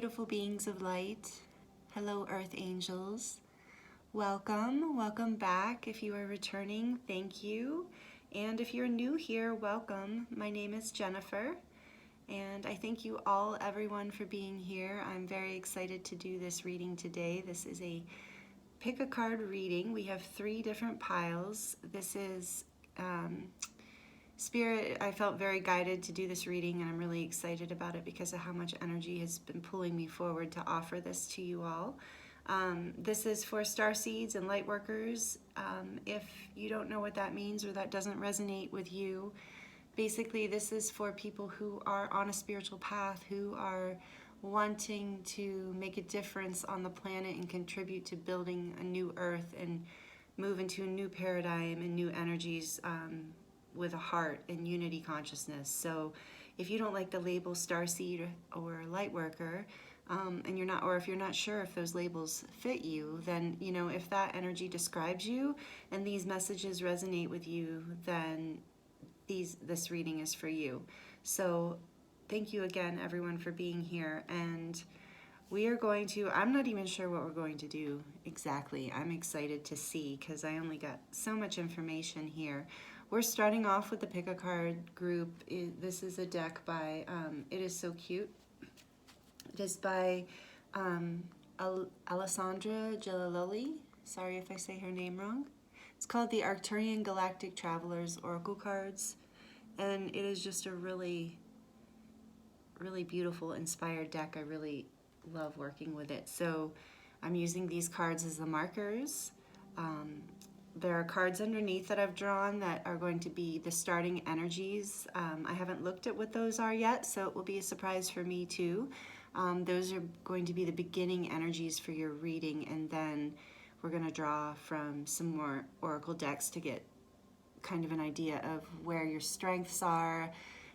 beautiful beings of light. Hello, Earth Angels. Welcome back. If you are returning, thank you. And if you're new here, welcome. My name is Jennifer, and I thank you all, everyone, for being here. I'm very excited to do this reading today. This is a pick a card reading. We have 3 different piles. This is Spirit. I felt very guided to do this reading, and I'm really excited about it because of how much energy has been pulling me forward to offer this to you all. This is for Starseeds and Lightworkers. If you don't know what that means or that doesn't resonate with you, basically this is for people who are on a spiritual path, who are wanting to make a difference on the planet and contribute to building a new earth and move into a new paradigm and new energies with a heart and unity consciousness. So if you don't like the label Starseed or Lightworker, and you're not, or if you're not sure if those labels fit you, then, you know, if that energy describes you and these messages resonate with you, then this reading is for you. So thank you again, everyone, for being here. And we are going to, I'm not even sure what we're going to do exactly. I'm excited to see because I only got so much information here. We're starting off with the pick a card group. This is a deck by, it is so cute. It is by Alessandra Gilaloli. Sorry if I say her name wrong. It's called the Arcturian Galactic Travelers Oracle Cards. And it is just a really, really beautiful, inspired deck. I really love working with it. So I'm using these cards as the markers. There are cards underneath that I've drawn that are going to be the starting energies. I haven't looked at what those are yet, so it will be a surprise for me too. Those are going to be the beginning energies for your reading, and then we're going to draw from some more oracle decks to get kind of an idea of where your strengths are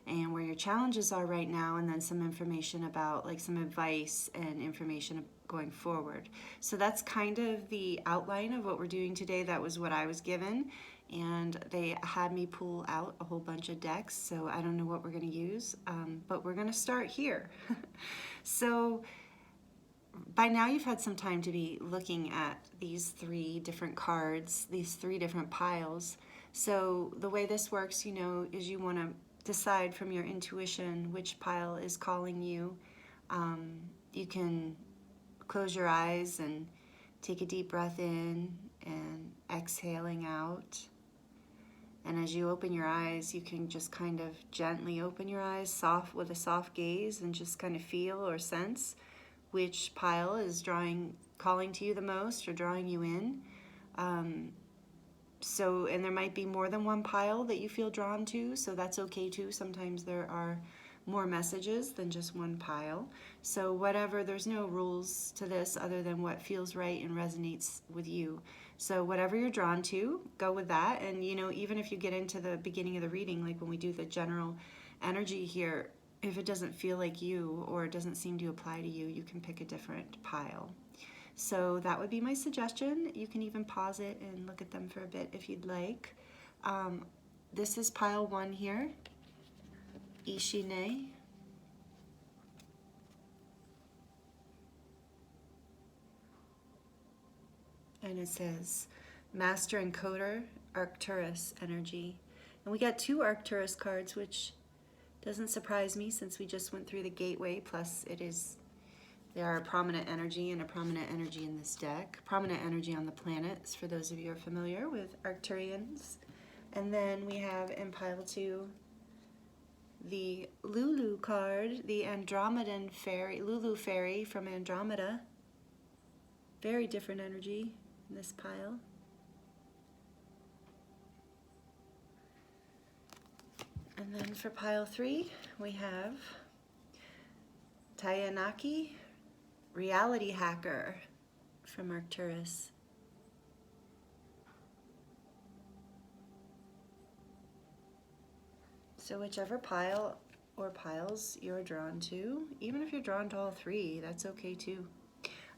and where your challenges are right now, and then some information about, like, some advice and information going forward. So that's kind of the outline of what we're doing today. That was what I was given, and they had me pull out a whole bunch of decks, so I don't know what we're going to use, but we're going to start here. So by now you've had some time to be looking at these 3 different cards, these 3 different piles. So the way this works, you know, is you want to decide from your intuition which pile is calling you. You can close your eyes and take a deep breath in and exhaling out. And as you open your eyes, you can just kind of gently open your eyes with a soft gaze and just kind of feel or sense which pile is calling to you the most or drawing you in. And there might be more than one pile that you feel drawn to, so that's okay too. Sometimes there are more messages than just one pile. So whatever, there's no rules to this other than what feels right and resonates with you. So whatever you're drawn to, go with that. And, you know, even if you get into the beginning of the reading, like when we do the general energy here, if it doesn't feel like you or it doesn't seem to apply to you, you can pick a different pile. So that would be my suggestion. You can even pause it and look at them for a bit if you'd like. This is pile 1 here, Ishine. And it says, Master Encoder, Arcturus energy. And we got 2 Arcturus cards, which doesn't surprise me since we just went through the gateway, plus there are a prominent energy and a prominent energy in this deck. Prominent energy on the planets, for those of you who are familiar with Arcturians. And then we have in pile 2 the Lulu card, the Andromedan fairy, Lulu fairy from Andromeda. Very different energy in this pile. And then for pile 3, we have Tayanaki, reality hacker from Arcturus. So whichever pile or piles you're drawn to, even if you're drawn to all 3, that's okay too.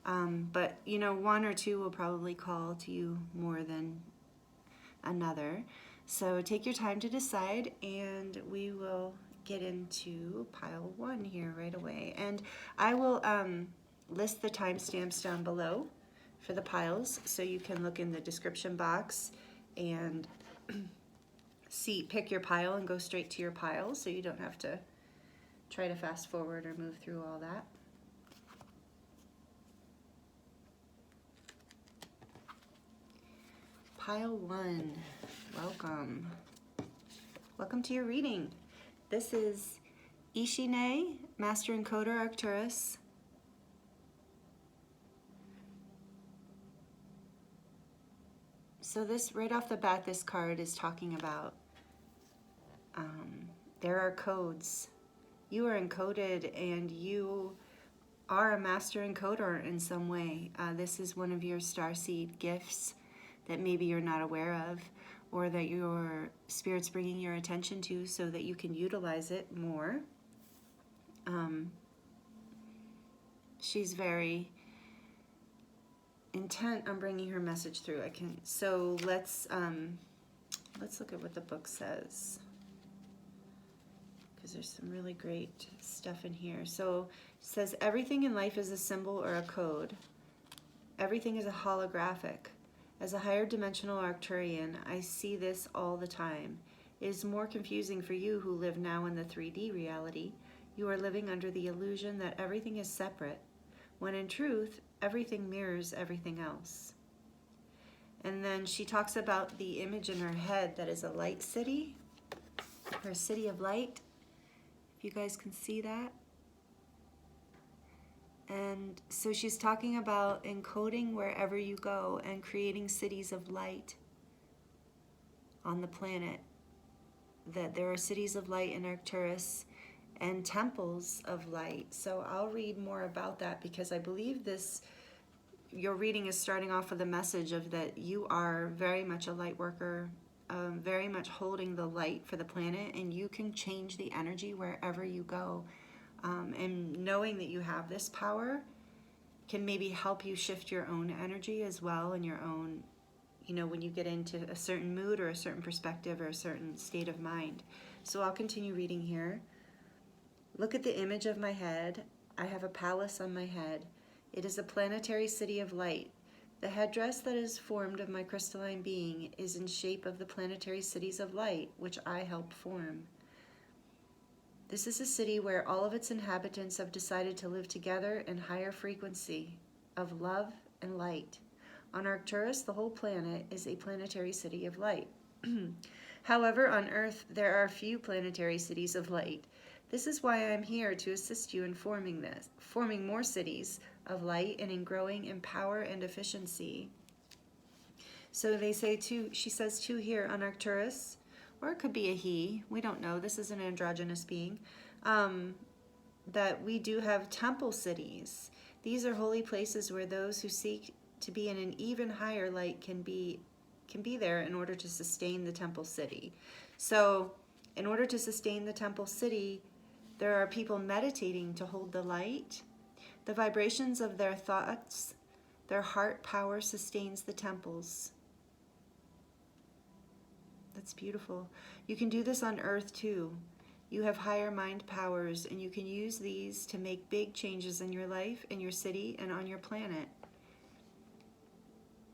But, you know, 1 or 2 will probably call to you more than another. So take your time to decide, and we will get into pile 1 here right away. And I will list the timestamps down below for the piles, so you can look in the description box and pick your pile and go straight to your pile, so you don't have to try to fast forward or move through all that. Pile 1, welcome. Welcome to your reading. This is Ishine, Master Encoder Arcturus. So this, right off the bat, this card is talking about there are codes. You are encoded, and you are a master encoder in some way. This is one of your starseed gifts that maybe you're not aware of, or that your spirit's bringing your attention to so that you can utilize it more. She's very intent on bringing her message through. So let's look at what the book says, because there's some really great stuff in here. So it says, everything in life is a symbol or a code. Everything is a holographic. As a higher dimensional Arcturian, I see this all the time. It is more confusing for you who live now in the 3D reality. You are living under the illusion that everything is separate, when in truth, everything mirrors everything else. And then she talks about the image in her head that is a light city, her city of light. If you guys can see that. And so she's talking about encoding wherever you go and creating cities of light on the planet. That there are cities of light in Arcturus and temples of light. So I'll read more about that, because I believe your reading is starting off with a message of that you are very much a light worker, very much holding the light for the planet, and you can change the energy wherever you go. And knowing that you have this power can maybe help you shift your own energy as well, and your own, when you get into a certain mood or a certain perspective or a certain state of mind. So I'll continue reading here. Look at the image of my head. I have a palace on my head. It is a planetary city of light. The headdress that is formed of my crystalline being is in shape of the planetary cities of light, which I help form. This is a city where all of its inhabitants have decided to live together in higher frequency of love and light. On Arcturus, the whole planet is a planetary city of light. However, on Earth, there are few planetary cities of light. This is why I'm here to assist you in forming more cities of light, and in growing in power and efficiency. So they say too, she says too here on Arcturus, or it could be a he, we don't know, this is an androgynous being, that we do have temple cities. These are holy places where those who seek to be in an even higher light can be there in order to sustain the temple city. So in order to sustain the temple city, there are people meditating to hold the light. The vibrations of their thoughts, their heart power sustains the temples. That's beautiful. You can do this on Earth too. You have higher mind powers, and you can use these to make big changes in your life, in your city, and on your planet.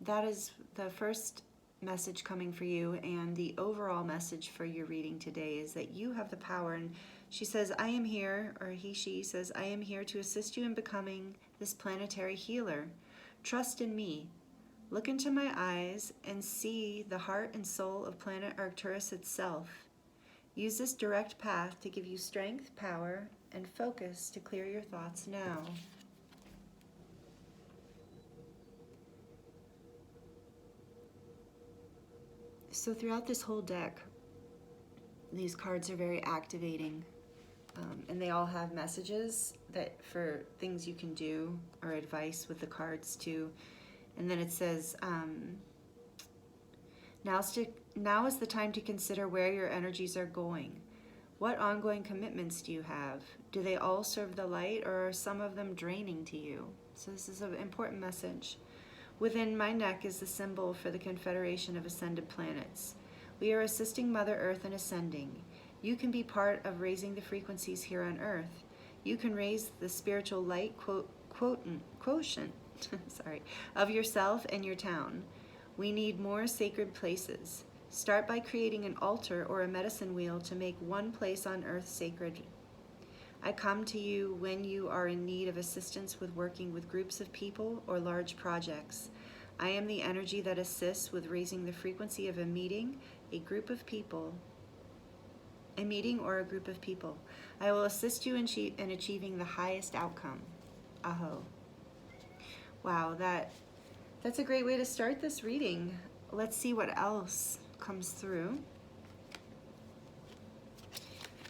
That is the first message coming for you, and the overall message for your reading today is that you have the power. And she says, I am here, or she says, I am here to assist you in becoming this planetary healer. Trust in me. Look into my eyes and see the heart and soul of planet Arcturus itself. Use this direct path to give you strength, power, and focus to clear your thoughts now. So throughout this whole deck, these cards are very activating. And they all have messages that for things you can do, or advice with the cards too. And then it says, now is the time to consider where your energies are going. What ongoing commitments do you have? Do they all serve the light, or are some of them draining to you? So this is an important message. Within my neck is the symbol for the Confederation of Ascended Planets. We are assisting Mother Earth in ascending. You can be part of raising the frequencies here on earth. You can raise the spiritual light quotient sorry, of yourself and your town. We need more sacred places. Start by creating an altar or a medicine wheel to make one place on earth sacred. I come to you when you are in need of assistance with working with groups of people or large projects. I am the energy that assists with raising the frequency of a meeting, a group of people, a meeting or a group of people. I will assist you in achieving the highest outcome. Aho. Wow, that's a great way to start this reading. Let's see what else comes through.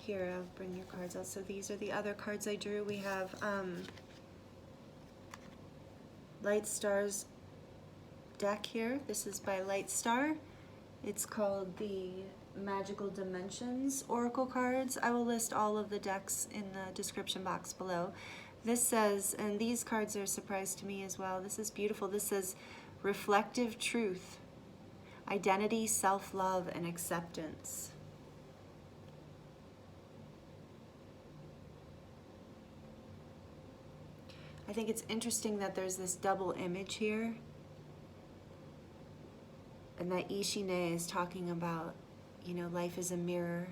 Here, I'll bring your cards out. So these are the other cards I drew. We have Light Star's deck here. This is by Light Star. It's called the Magical Dimensions Oracle cards. I will list all of the decks in the description box below. This says, and these cards are a surprise to me as well. This is beautiful. This says reflective truth, identity, self-love, and acceptance. I think it's interesting that there's this double image here, and that Ishine is talking about, you know, life is a mirror.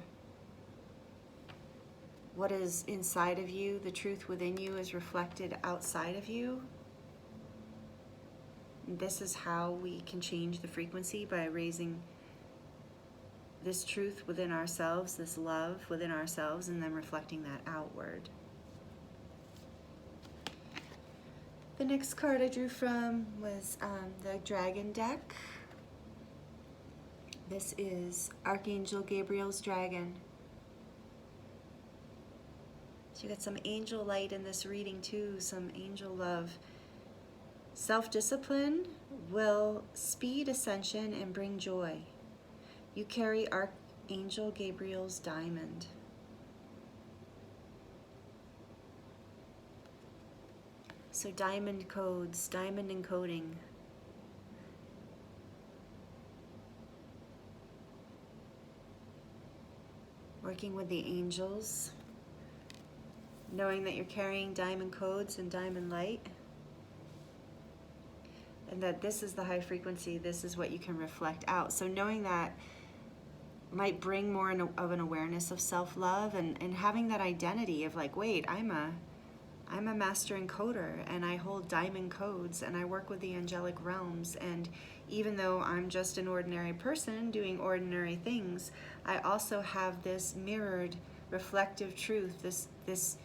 What is inside of you, the truth within you, is reflected outside of you. And this is how we can change the frequency, by raising this truth within ourselves, this love within ourselves, and then reflecting that outward. The next card I drew from was the Dragon deck. This is Archangel Gabriel's Dragon. So you got some angel light in this reading too, some angel love. Self-discipline will speed ascension and bring joy. You carry Archangel Gabriel's diamond. So diamond codes, diamond encoding. Working with the angels, knowing that you're carrying diamond codes and diamond light, and that this is the high frequency, this is what you can reflect out. So knowing that might bring more of an awareness of self-love, and having that identity of like, wait, I'm a master encoder, and I hold diamond codes, and I work with the angelic realms, and even though I'm just an ordinary person doing ordinary things, I also have this mirrored reflective truth, this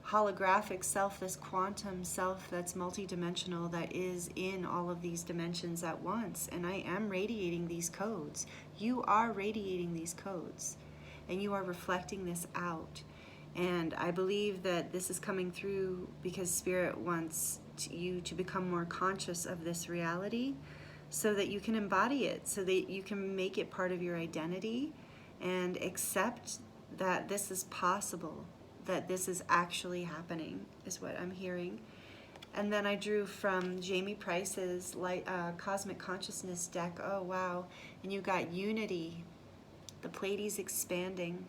holographic self, this quantum self that's multidimensional, that is in all of these dimensions at once, and I am radiating these codes. You are radiating these codes, and you are reflecting this out. And I believe that this is coming through because Spirit wants you to become more conscious of this reality, so that you can embody it, so that you can make it part of your identity and accept that this is possible, that this is actually happening, is what I'm hearing. And then I drew from Jamie Price's Cosmic Consciousness deck. Oh, wow. And you got unity, the Pleiades expanding.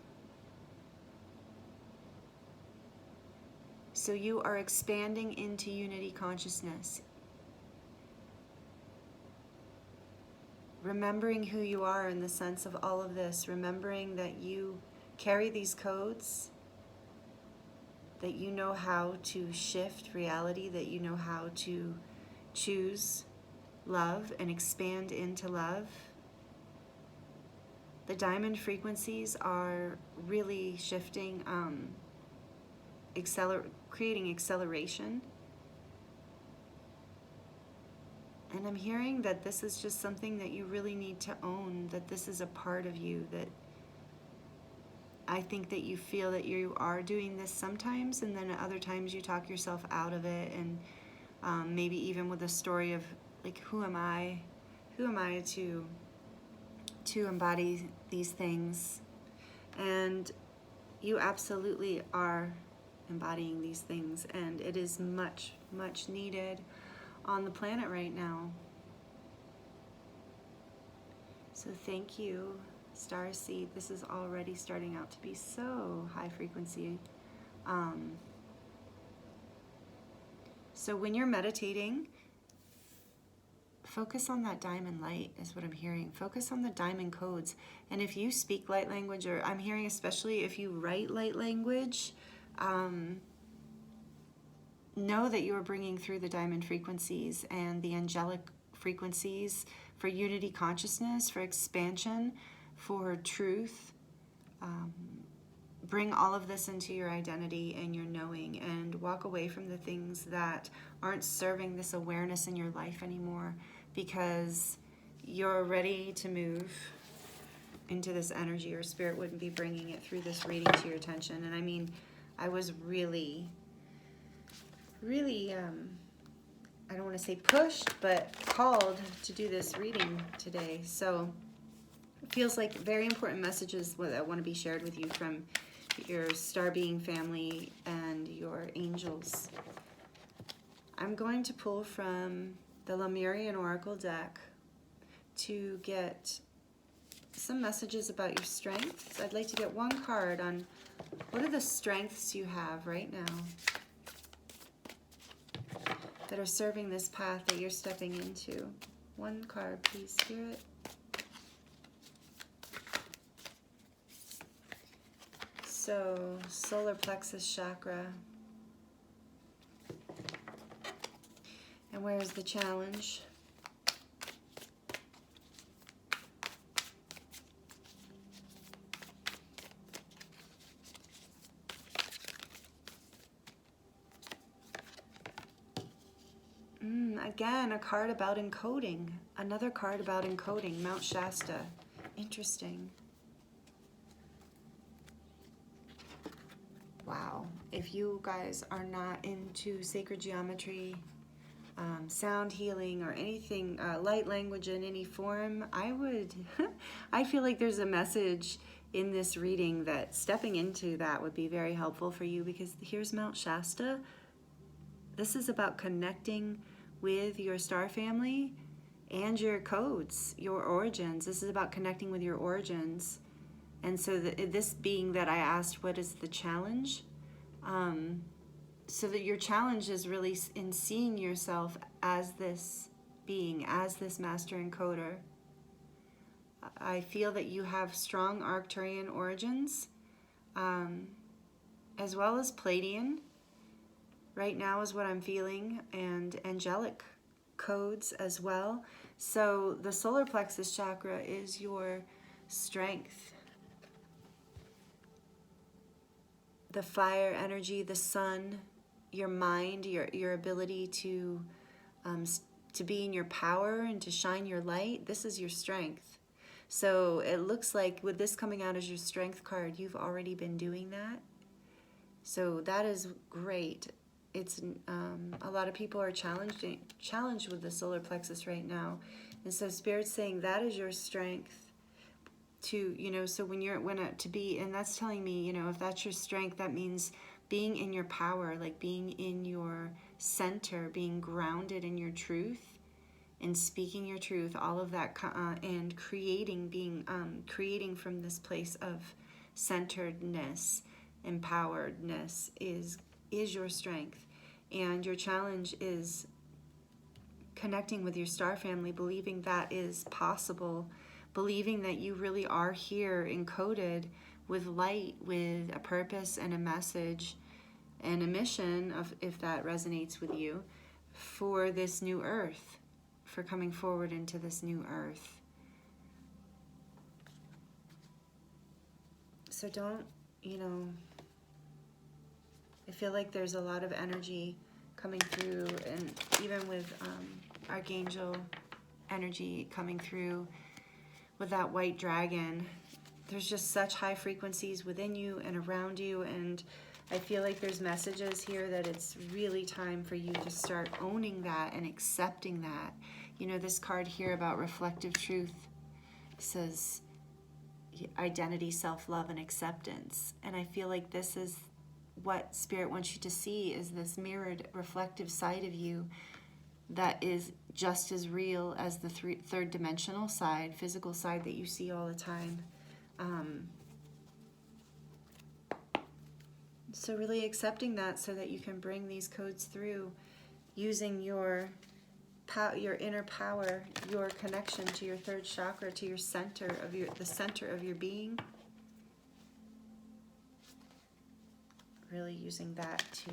So you are expanding into unity consciousness. Remembering who you are in the sense of all of this, remembering that you carry these codes, that you know how to shift reality, that you know how to choose love and expand into love. The diamond frequencies are really shifting, creating acceleration. And I'm hearing that this is just something that you really need to own, that this is a part of you, that I think that you feel that you are doing this sometimes, and then at other times you talk yourself out of it, and maybe even with a story of like, who am I to embody these things? And you absolutely are embodying these things, and it is much, much needed on the planet right now. So thank you Starseed, this is already starting out to be so high frequency. So when you're meditating, focus on that diamond light is what I'm hearing. Focus on the diamond codes. And if you speak light language, or I'm hearing especially if you write light language, know that you are bringing through the diamond frequencies and the angelic frequencies for unity consciousness, for expansion, for truth. Bring all of this into your identity and your knowing, and walk away from the things that aren't serving this awareness in your life anymore, because you're ready to move into this energy, or spirit wouldn't be bringing it through this reading to your attention. And I mean, I was really, I don't want to say pushed, but called to do this reading today. So it feels like very important messages that want to be shared with you from your star being family and your angels. I'm going to pull from the Lemurian Oracle deck to get some messages about your strengths. I'd like to get one card on what are the strengths you have right now that are serving this path that you're stepping into. One card, please, Spirit. So, solar plexus chakra. And where's the challenge? Again, a card about encoding. Another card about encoding, Mount Shasta. Interesting. Wow. If you guys are not into sacred geometry, sound healing, or anything, light language in any form, I feel like there's a message in this reading that stepping into that would be very helpful for you, because here's Mount Shasta. This is about connecting with your star family and your codes, your origins. This is about connecting with your origins. And so this being that I asked, what is the challenge? So that your challenge is really in seeing yourself as this being, as this master encoder. I feel that you have strong Arcturian origins, as well as Pleiadian. Right now is what I'm feeling, and angelic codes as well. So the solar plexus chakra is your strength. The fire energy, the sun, your mind, your ability to be in your power and to shine your light. This is your strength. So it looks like with this coming out as your strength card, you've already been doing that. So that is great. It's a lot of people are challenged with the solar plexus right now, and so Spirit's saying that is your strength to, so and that's telling me, if that's your strength, that means being in your power, like being in your center, being grounded in your truth and speaking your truth, all of that, and creating from this place of centeredness, empoweredness is your strength. And your challenge is connecting with your star family, believing that is possible, believing that you really are here encoded with light, with a purpose and a message and a mission, if that resonates with you, for this new earth, for coming forward into this new earth. So don't, I feel like there's a lot of energy coming through, and even with Archangel energy coming through with that white dragon. There's just such high frequencies within you and around you, and I feel like there's messages here that it's really time for you to start owning that and accepting that. This card here about reflective truth says identity, self-love, and acceptance. And I feel like this is what Spirit wants you to see, is this mirrored reflective side of you that is just as real as the third dimensional side, physical side that you see all the time. So really accepting that so that you can bring these codes through using your inner power, your connection to your third chakra, to your center of the center of your being. Really using that to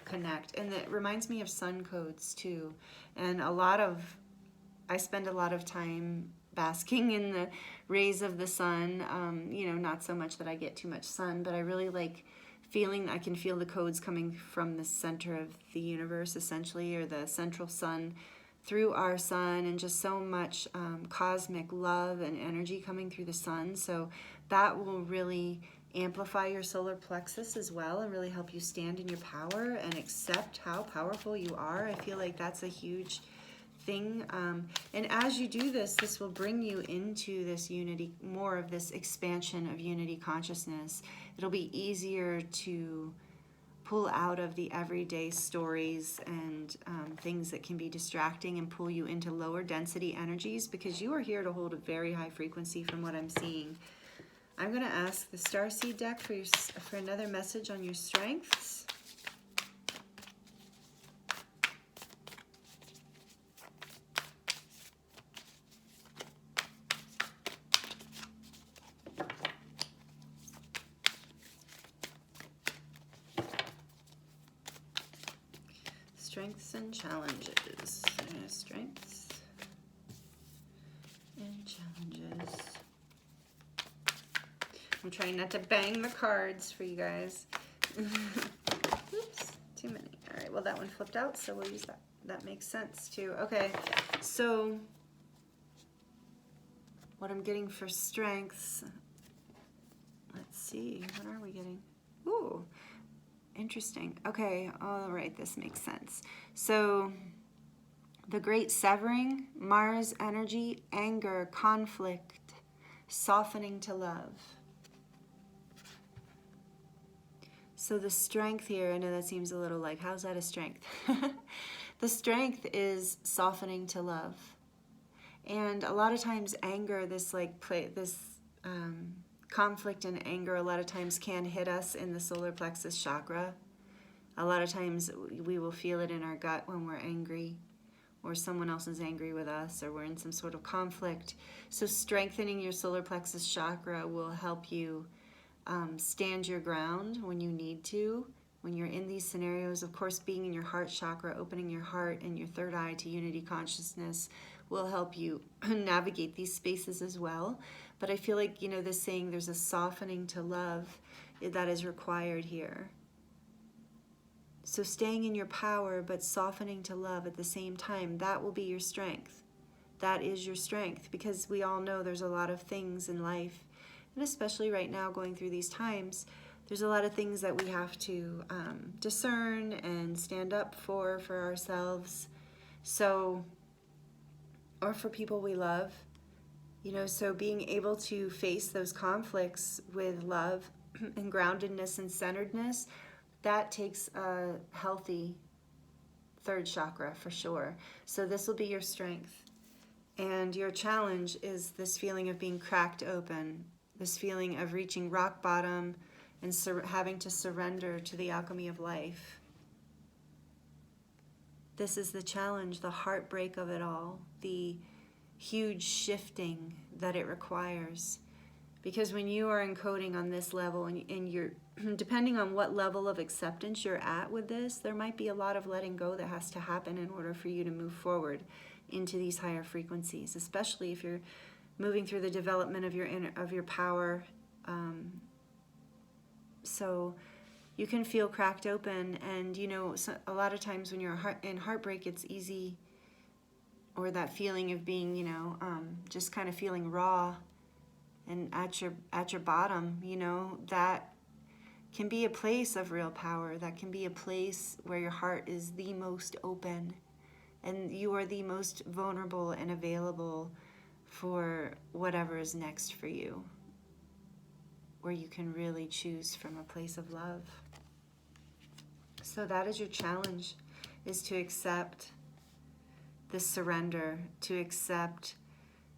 connect. And it reminds me of sun codes too. And I spend a lot of time basking in the rays of the sun. You know, not so much that I get too much sun, but I really like feeling, I can feel the codes coming from the center of the universe, essentially, or the central sun through our sun, and just so much cosmic love and energy coming through the sun. So that will really amplify your solar plexus as well, and really help you stand in your power and accept how powerful you are. I feel like that's a huge thing. And as you do this, this will bring you into this unity, more of this expansion of unity consciousness. It'll be easier to pull out of the everyday stories and things that can be distracting, and pull you into lower density energies, because you are here to hold a very high frequency from what I'm seeing. I'm going to ask the Starseed deck for another message on your strengths. Strengths and challenges. Strengths and challenges. I'm trying not to bang the cards for you guys. Oops, too many. All right, well, that one flipped out, so we'll use that. That makes sense too. Okay, so what I'm getting for strengths, let's see, what are we getting? Ooh, interesting. Okay, all right, this makes sense. So the great severing, Mars energy, anger, conflict, softening to love. So the strength here, I know that seems a little like, how's that a strength? The strength is softening to love. And a lot of times anger, this conflict and anger a lot of times can hit us in the solar plexus chakra. A lot of times we will feel it in our gut when we're angry, or someone else is angry with us, or we're in some sort of conflict. So strengthening your solar plexus chakra will help you stand your ground when you need to, when you're in these scenarios. Of course, being in your heart chakra, opening your heart and your third eye to unity consciousness will help you navigate these spaces as well. But I feel like, you know, this saying, there's a softening to love that is required here. So staying in your power, but softening to love at the same time, that will be your strength. That is your strength, because we all know there's a lot of things in life, and especially right now going through these times, there's a lot of things that we have to discern and stand up for ourselves, so, or for people we love. You know, so being able to face those conflicts with love and groundedness and centeredness, that takes a healthy third chakra for sure. So this will be your strength. And your challenge is this feeling of being cracked open, this feeling of reaching rock bottom and having to surrender to the alchemy of life. This is the challenge, the heartbreak of it all, the huge shifting that it requires. Because when you are encoding on this level, and you're, depending on what level of acceptance you're at with this, there might be a lot of letting go that has to happen in order for you to move forward into these higher frequencies, especially if you're moving through the development of your power. So you can feel cracked open, and you know, a lot of times when you're in heartbreak, it's easy, or that feeling of being, you know, just kind of feeling raw and at your bottom, you know, that can be a place of real power. That can be a place where your heart is the most open, and you are the most vulnerable and available for whatever is next for you, where you can really choose from a place of love. So that is your challenge, is to accept this surrender, to accept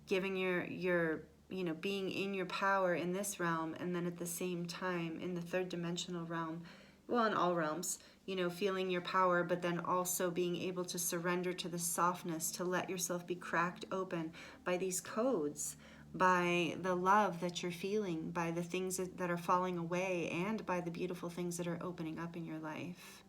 giving your you know, being in your power in this realm, and then at the same time in the third dimensional realm, well, in all realms, you know, feeling your power, but then also being able to surrender to the softness, to let yourself be cracked open by these codes, by the love that you're feeling, by the things that are falling away, and by the beautiful things that are opening up in your life.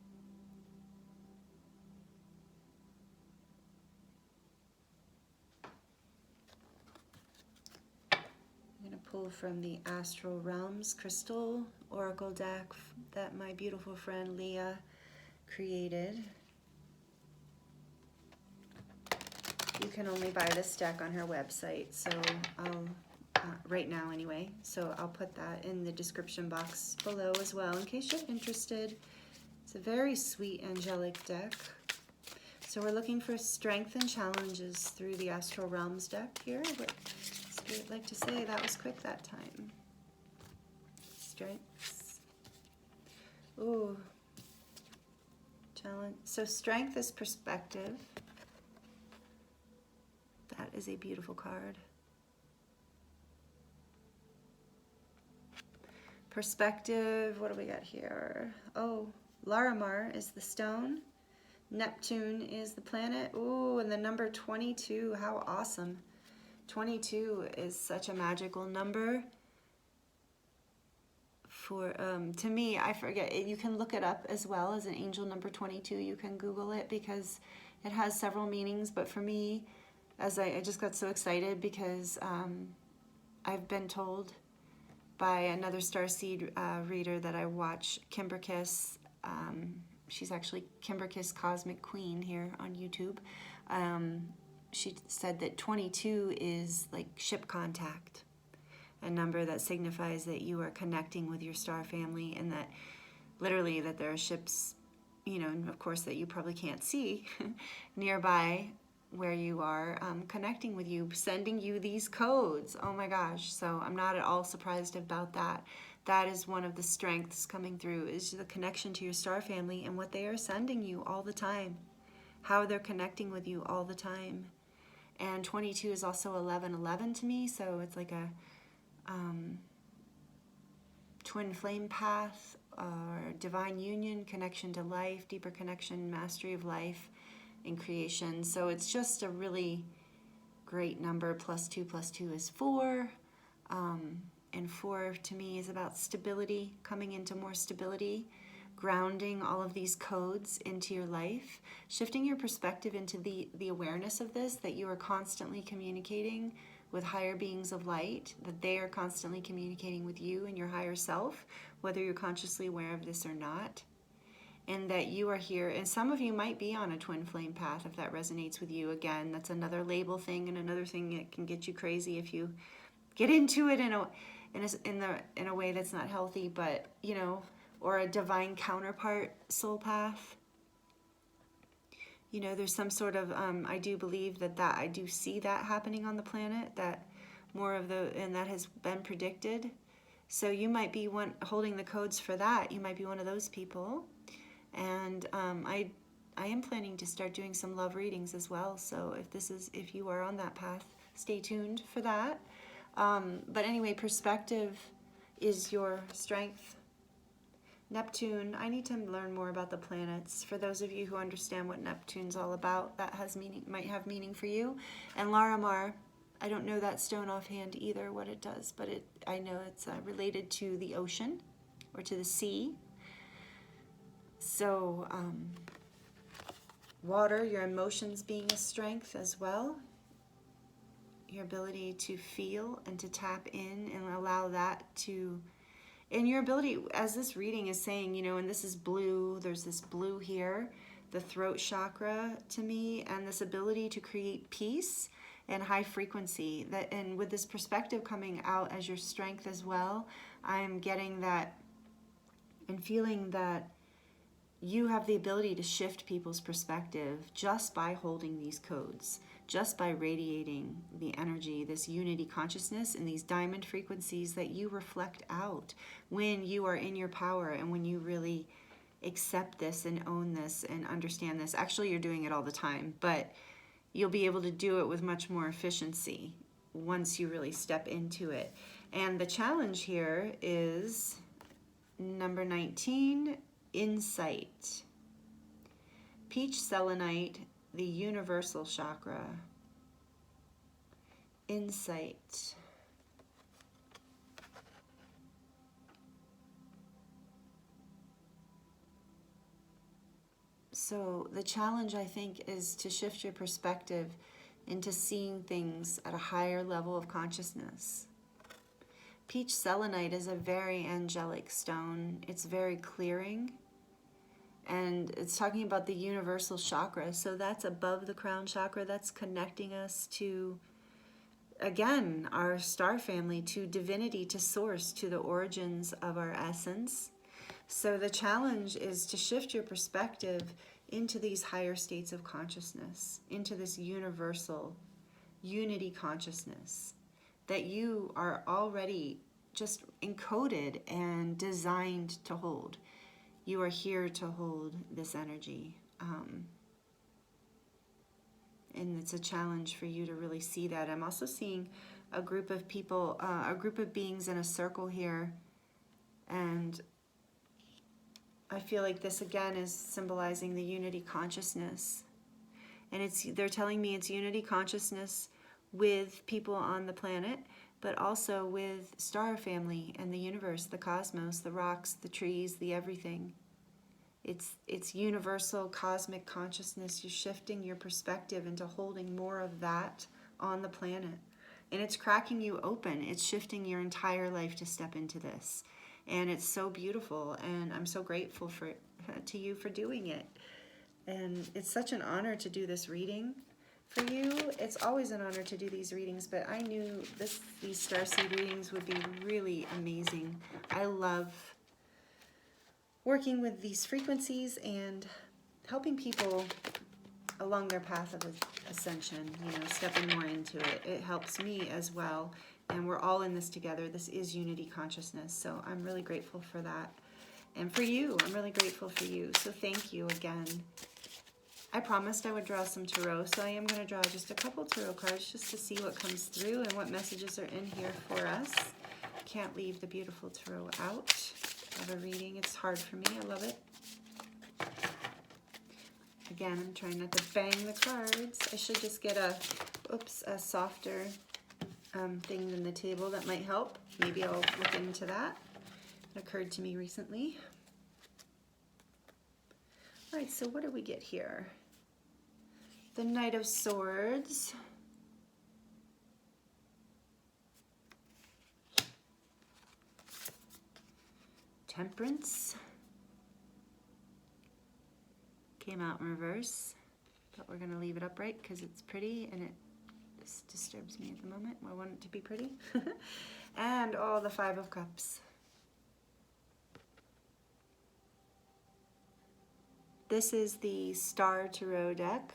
I'm going to pull from the Astral Realms Crystal Oracle deck that my beautiful friend Leah created. You can only buy this deck on her website, so I'll, right now anyway, so I'll put that in the description box below as well in case you're interested. It's a very sweet angelic deck. So we're looking for strength and challenges through the Astral Realms deck here, but Spirit like to say that was quick that time. Strengths. Ooh. Challenge. So strength is perspective. That is a beautiful card. Perspective, what do we got here? Oh, Larimar is the stone. Neptune is the planet. Ooh, and the number 22, how awesome. 22 is such a magical number. For to me, I forget, you can look it up as well as an angel number 22. You can Google it because it has several meanings, but for me, as I just got so excited because I've been told by another Starseed reader that I watch, Kimber Kiss. She's actually Kimber Kiss Cosmic Queen here on YouTube. She said that 22 is like ship contact, a number that signifies that you are connecting with your star family, and that literally that there are ships, you know, of course that you probably can't see nearby where you are, connecting with you, sending you these codes. Oh my gosh. So I'm not at all surprised about that. That is one of the strengths coming through, is the connection to your star family and what they are sending you all the time, how they're connecting with you all the time. And 22 is also 1111 to me, so it's like a twin flame path, or divine union, connection to life, deeper connection, mastery of life in creation. So it's just a really great number. +2 is 4. And 4 to me is about stability, coming into more stability, grounding all of these codes into your life, shifting your perspective into the awareness of this, that you are constantly communicating with higher beings of light, that they are constantly communicating with you and your higher self, whether you're consciously aware of this or not, and that you are here. And some of you might be on a twin flame path if that resonates with you. Again, that's another label thing and another thing that can get you crazy if you get into it in a way that's not healthy, but you know, or a divine counterpart soul path. You know, there's some sort of I do believe that I do see that happening on the planet, that more of and that has been predicted. So you might be one holding the codes for that. You might be one of those people. And I am planning to start doing some love readings as well. So if you are on that path, stay tuned for that. But anyway, perspective is your strength. Neptune, I need to learn more about the planets. For those of you who understand what Neptune's all about, that has meaning, might have meaning for you. And Larimar, I don't know that stone offhand either, what it does, but I know it's related to the ocean or to the sea. So, water, your emotions being a strength as well. Your ability to feel and to tap in and allow that to, and your ability, as this reading is saying, you know, and this is blue, there's this blue here, the throat chakra to me, and this ability to create peace and high frequency. That, and with this perspective coming out as your strength as well, I'm getting that and feeling that you have the ability to shift people's perspective just by holding these codes, just by radiating the energy, this unity consciousness and these diamond frequencies that you reflect out when you are in your power and when you really accept this and own this and understand this. Actually, you're doing it all the time, but you'll be able to do it with much more efficiency once you really step into it. And the challenge here is number 19, insight. Peach selenite, the universal chakra. Insight. So the challenge, I think, is to shift your perspective into seeing things at a higher level of consciousness. Peach selenite is a very angelic stone. It's very clearing. And it's talking about the universal chakra. So that's above the crown chakra. That's connecting us to, again, our star family, to divinity, to source, to the origins of our essence. So the challenge is to shift your perspective into these higher states of consciousness, into this universal unity consciousness that you are already just encoded and designed to hold. You are here to hold this energy. And it's a challenge for you to really see that. I'm also seeing a group of people, a group of beings in a circle here. And I feel like this again is symbolizing the unity consciousness. And they're telling me it's unity consciousness with people on the planet, but also with star family and the universe, the cosmos, the rocks, the trees, the everything. It's universal cosmic consciousness. You're shifting your perspective into holding more of that on the planet. And it's cracking you open. It's shifting your entire life to step into this. And it's so beautiful, and I'm so grateful to you for doing it. And it's such an honor to do this reading for you. It's always an honor to do these readings, but I knew these starseed readings would be really amazing. I love working with these frequencies and helping people along their path of ascension, stepping more into it. It helps me as well. And we're all in this together. This is unity consciousness. So I'm really grateful for that. And for you, I'm really grateful for you. So thank you again. I promised I would draw some tarot, so I am going to draw just a couple tarot cards just to see what comes through and what messages are in here for us. Can't leave the beautiful tarot out of a reading. It's hard for me. I love it. Again, I'm trying not to bang the cards. I should just get a softer thing than the table. That might help. Maybe I'll look into that. It occurred to me recently. All right, so what do we get here? The Knight of Swords. Temperance. Came out in reverse, but we're going to leave it upright because it's pretty and this disturbs me at the moment. I want it to be pretty. And the Five of Cups. This is the Star Tarot deck.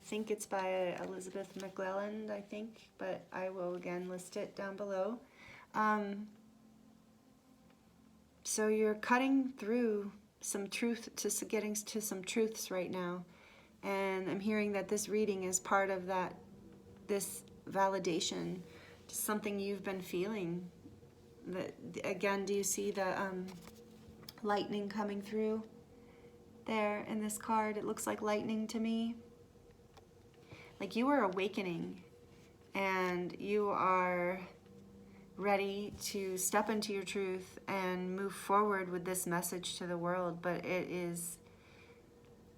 I think it's by Elizabeth McClelland, I think, but I will again list it down below. So you're cutting through some truth, getting to some truths right now. And I'm hearing that this reading is part of that, this validation to something you've been feeling. Again, do you see the lightning coming through there in this card? It looks like lightning to me. Like you are awakening and you are ready to step into your truth and move forward with this message to the world. But it is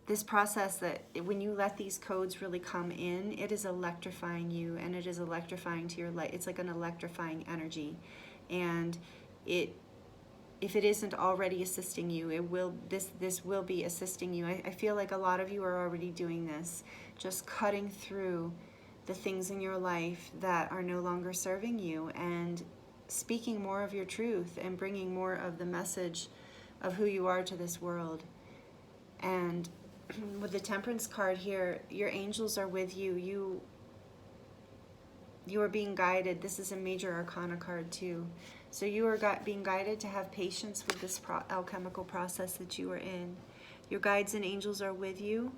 this process that when you let these codes really come in, it is electrifying you, and it is electrifying to your light. It's like an electrifying energy, and if it isn't already assisting you, it will. This will be assisting you. I feel like a lot of you are already doing this, just cutting through the things in your life that are no longer serving you, and speaking more of your truth and bringing more of the message of who you are to this world. And with the Temperance card here, your angels are with you. You are being guided. This is a major arcana card too. So you are being guided to have patience with this alchemical process that you are in. Your guides and angels are with you.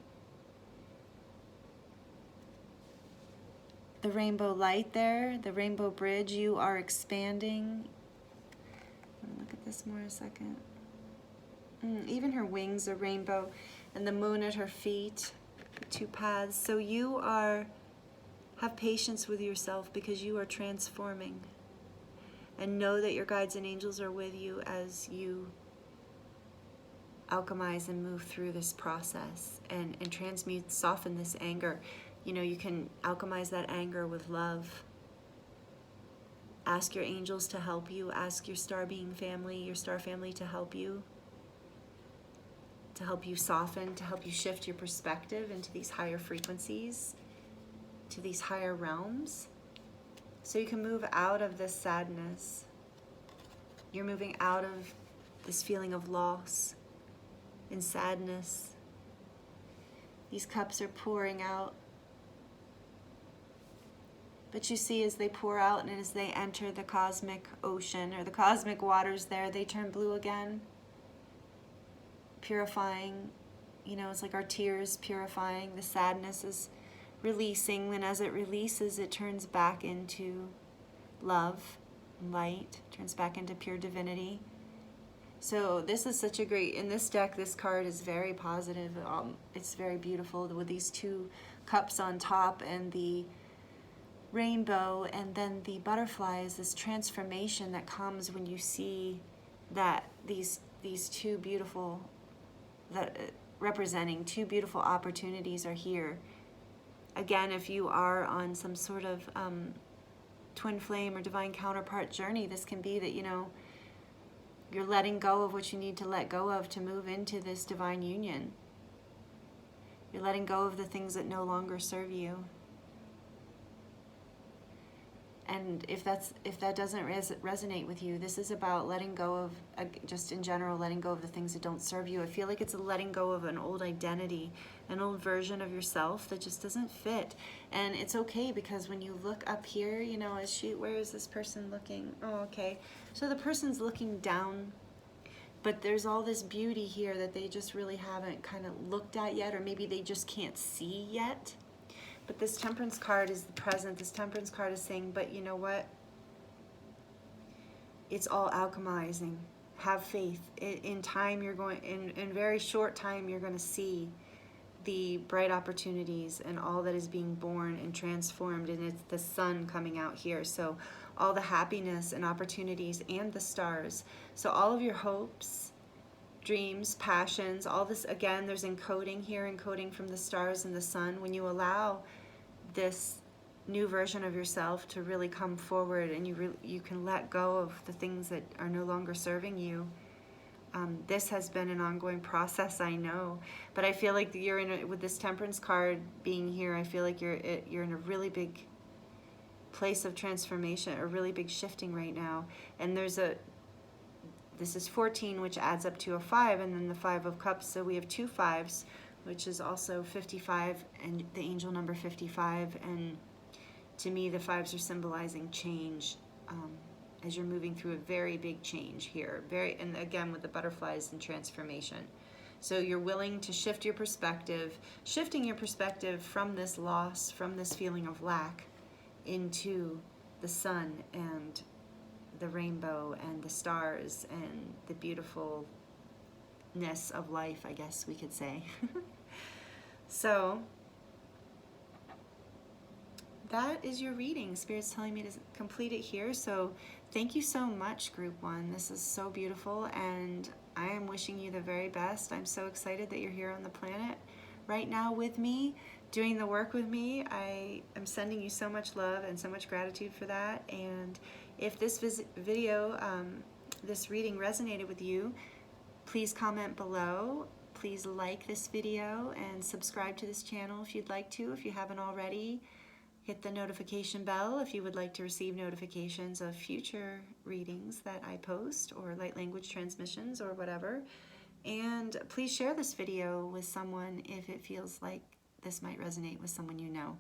the rainbow light there, the rainbow bridge. You are expanding. Look at this more a second. Even her wings are rainbow, and the moon at her feet, the two paths. So you have patience with yourself because you are transforming. And know that your guides and angels are with you as you alchemize and move through this process and transmute, soften this anger. You know, you can alchemize that anger with love. Ask your angels to help you. Ask your star being family, your star family to help you soften, to help you shift your perspective into these higher frequencies, to these higher realms. So you can move out of this sadness. You're moving out of this feeling of loss and sadness. These cups are pouring out. But you see, as they pour out and as they enter the cosmic ocean or the cosmic waters there, they turn blue again. Purifying, you know, it's like our tears purifying. The sadness is releasing, and as it releases, it turns back into love, light, turns back into pure divinity. So this is such a great, in this deck, this card is very positive. It's very beautiful with these two cups on top and the rainbow, and then the butterfly is this transformation that comes when you see that these two beautiful, representing two beautiful opportunities are here. Again, if you are on some sort of twin flame or divine counterpart journey, this can be that, you know, you're letting go of what you need to let go of to move into this divine union. You're letting go of the things that no longer serve you. And if that doesn't resonate with you, this is about letting go of, just in general, letting go of the things that don't serve you. I feel like it's a letting go of an old identity, an old version of yourself that just doesn't fit. And it's okay, because when you look up here, you know, where is this person looking? Oh, okay. So the person's looking down, but there's all this beauty here that they just really haven't kind of looked at yet, or maybe they just can't see yet. But this Temperance card is the present. This Temperance card is saying, but you know what? It's all alchemizing. Have faith. In time, in very short time, you're going to see the bright opportunities and all that is being born and transformed. And it's the sun coming out here. So all the happiness and opportunities and the stars. So all of your hopes, dreams, passions, all this, again, there's encoding here, encoding from the stars and the sun. When you allow this new version of yourself to really come forward, and you can let go of the things that are no longer serving you. This has been an ongoing process, I know, but I feel like you're with this Temperance card being here, I feel like you're in a really big place of transformation, a really big shifting right now. And this is 14, which adds up to a 5, and then the 5 of Cups, so we have 2 5s, which is also 55, and the angel number 55. And to me, the 5s are symbolizing change, as you're moving through a very big change here. And again, with the butterflies and transformation. So you're willing to shift your perspective, shifting your perspective from this loss, from this feeling of lack, into the sun and the rainbow and the stars and the beautifulness of life, I guess we could say. So that is your reading. Spirit's telling me to complete it here. So thank you so much, Group 1. This is so beautiful, and I am wishing you the very best. I'm so excited that you're here on the planet right now with me, doing the work with me. I am sending you so much love and so much gratitude for that. And if this video, this reading resonated with you, please comment below. Please like this video and subscribe to this channel if you'd like to, if you haven't already. Hit the notification bell if you would like to receive notifications of future readings that I post, or light language transmissions, or whatever. And please share this video with someone if it feels like this might resonate with someone you know.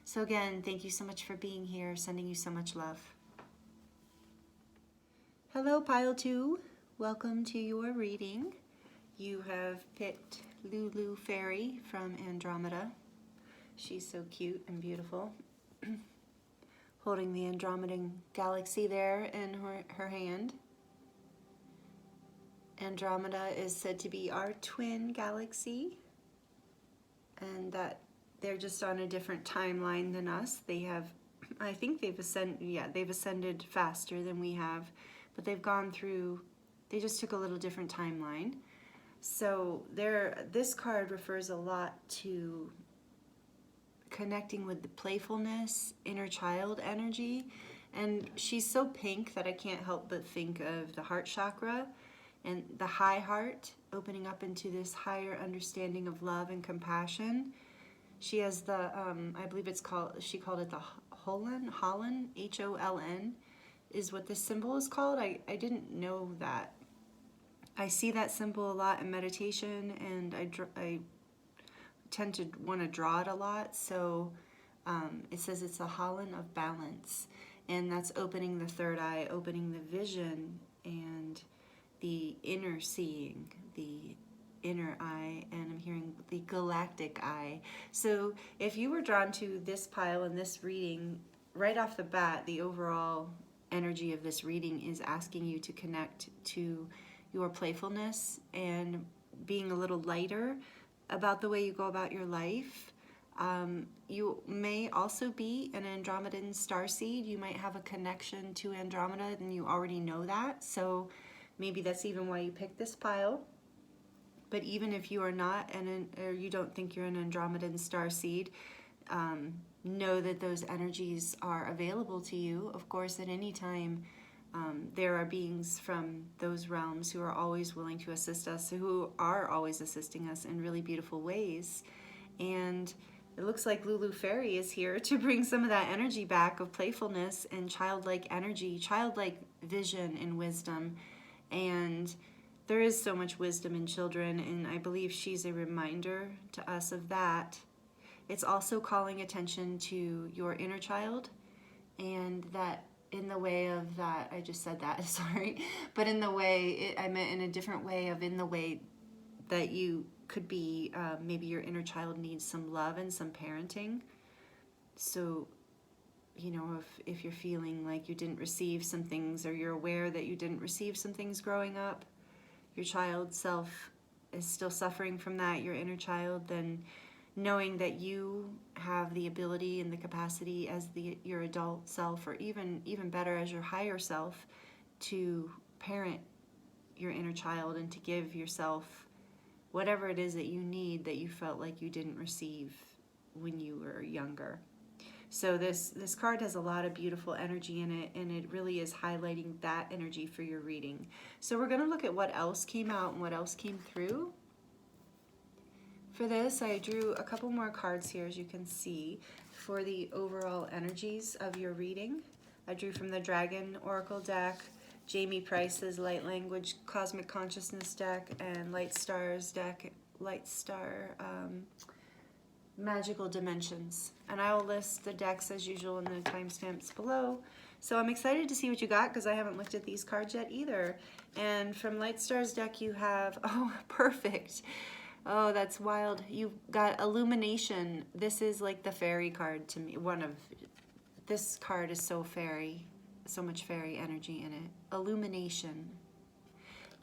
So again, thank you so much for being here, sending you so much love. Hello, Pile 2. Welcome to your reading. You have picked Lulu Fairy from Andromeda. She's so cute and beautiful. holding the Andromedan galaxy there in her hand. Andromeda is said to be our twin galaxy, and that they're just on a different timeline than us. They have, I think they've ascended faster than we have, but they've gone through, they just took a little different timeline. So this card refers a lot to connecting with the playfulness, inner child energy, and she's so pink that I can't help but think of the heart chakra and the high heart, opening up into this higher understanding of love and compassion. She has the, I believe she called it the Holon, Holon, is what this symbol is called. I didn't know that. I see that symbol a lot in meditation, and I tend to want to draw it a lot. So it says it's a Holon of balance, and that's opening the third eye, opening the vision, and the inner seeing, the inner eye, and I'm hearing the galactic eye. So if you were drawn to this pile and this reading, right off the bat, the overall energy of this reading is asking you to connect to your playfulness and being a little lighter about the way you go about your life. You may also be an Andromedan starseed. You might have a connection to Andromeda and you already know that. So maybe that's even why you picked this pile. But even if you are not, or you don't think you're an Andromedan starseed, know that those energies are available to you. Of course, at any time, there are beings from those realms who are always willing to assist us, who are always assisting us in really beautiful ways. And it looks like Lulu Fairy is here to bring some of that energy back of playfulness and childlike energy, childlike vision and wisdom. And there is so much wisdom in children, and I believe she's a reminder to us of that. It's also calling attention to your inner child, and that in the way of that, I just said that, sorry, but in the way, I meant in a different way of in the way that you could be, maybe your inner child needs some love and some parenting. So, you know, if you're feeling like you didn't receive some things, or you're aware that you didn't receive some things growing up, your child self is still suffering from that, your inner child, then knowing that you have the ability and the capacity as your adult self, or even better as your higher self, to parent your inner child and to give yourself whatever it is that you need that you felt like you didn't receive when you were younger. So this card has a lot of beautiful energy in it, and it really is highlighting that energy for your reading. So we're going to look at what else came out and what else came through. For this, I drew a couple more cards here, as you can see, for the overall energies of your reading. I drew from the Dragon Oracle deck, Jamie Price's Light Language Cosmic Consciousness deck, and Light Star's deck, Light Star Magical Dimensions. And I will list the decks as usual in the timestamps below. So I'm excited to see what you got, because I haven't looked at these cards yet either. And from Light Star's deck you have, oh, perfect. Oh, that's wild. You've got Illumination. This is like the fairy card to me. This card is so fairy, so much fairy energy in it. Illumination.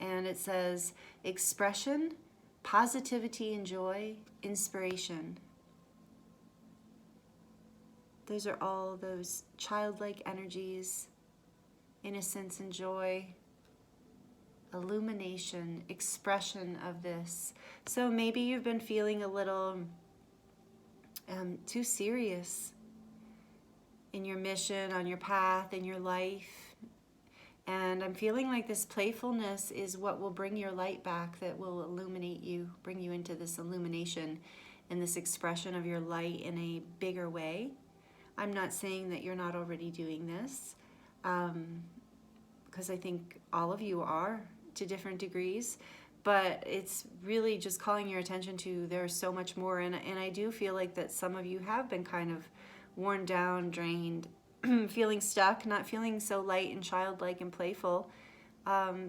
And it says expression, positivity and joy, inspiration. Those are all those childlike energies, innocence and joy, illumination, expression of this. So maybe you've been feeling a little too serious in your mission, on your path, in your life. And I'm feeling like this playfulness is what will bring your light back, that will illuminate you, bring you into this illumination and this expression of your light in a bigger way. I'm not saying that you're not already doing this, because I think all of you are to different degrees, but it's really just calling your attention to there's so much more. And I do feel like that some of you have been kind of worn down, drained, feeling stuck, not feeling so light and childlike and playful.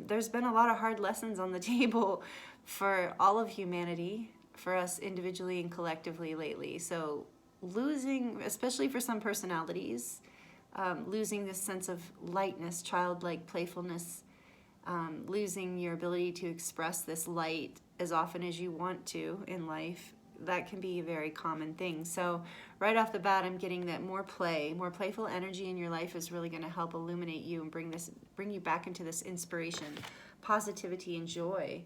There's been a lot of hard lessons on the table for all of humanity, for us individually and collectively lately. So losing, especially for some personalities, losing this sense of lightness, childlike playfulness, losing your ability to express this light as often as you want to in life. That can be a very common thing. So right off the bat, I'm getting that more play, more playful energy in your life is really going to help illuminate you and bring you back into this inspiration, positivity, and joy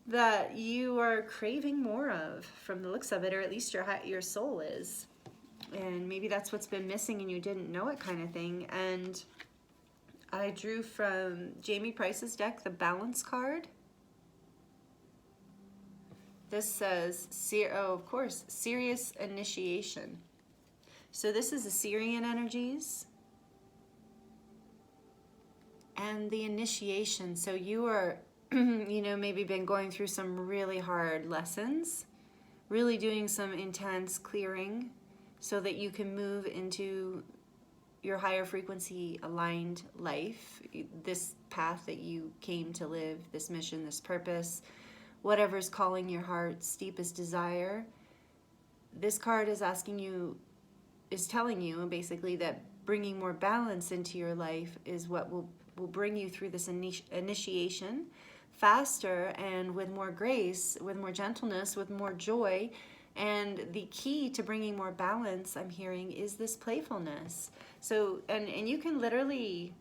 that you are craving more of from the looks of it, or at least your soul is. And maybe that's what's been missing and you didn't know it, kind of thing. And I drew from Jamie Price's deck the Balance card. This says, of course, serious initiation. So this is the Syrian energies and the initiation. So you are, maybe been going through some really hard lessons, really doing some intense clearing so that you can move into your higher frequency aligned life, this path that you came to live, this mission, this purpose, whatever's calling your heart's deepest desire. This card is telling you basically that bringing more balance into your life is what will bring you through this initiation faster and with more grace, with more gentleness, with more joy. And the key to bringing more balance, I'm hearing, is this playfulness. So, and you can literally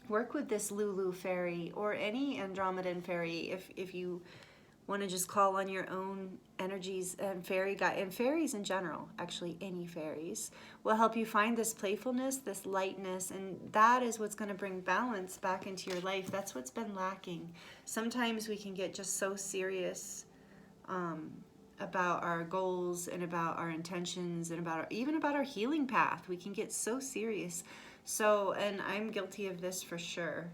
work with this Lulu fairy or any Andromedan fairy if you want to just call on your own energies and fairies in general. Actually, any fairies will help you find this playfulness, this lightness, and that is what's going to bring balance back into your life. That's what's been lacking. Sometimes we can get just so serious about our goals and about our intentions and even about our healing path. We can get so serious. So, and I'm guilty of this for sure.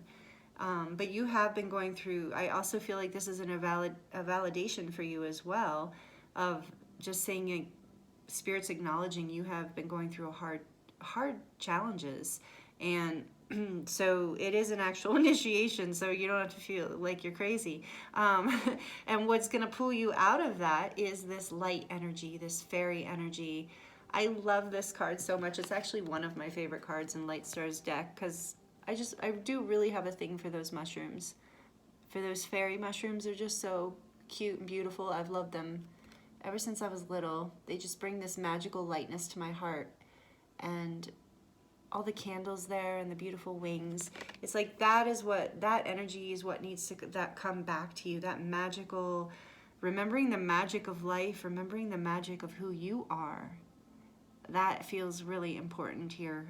But you have been going through, I also feel like this is a validation for you as well, of just saying, Spirit's acknowledging you have been going through hard challenges. And so it is an actual initiation, so you don't have to feel like you're crazy. And what's going to pull you out of that is this light energy, this fairy energy. I love this card so much. It's actually one of my favorite cards in Light Star's deck, because I do really have a thing for those mushrooms. For those fairy mushrooms, they're just so cute and beautiful. I've loved them ever since I was little. They just bring this magical lightness to my heart. And all the candles there and the beautiful wings. It's like that energy is what needs to come back to you. That magical, remembering the magic of life, remembering the magic of who you are. That feels really important here.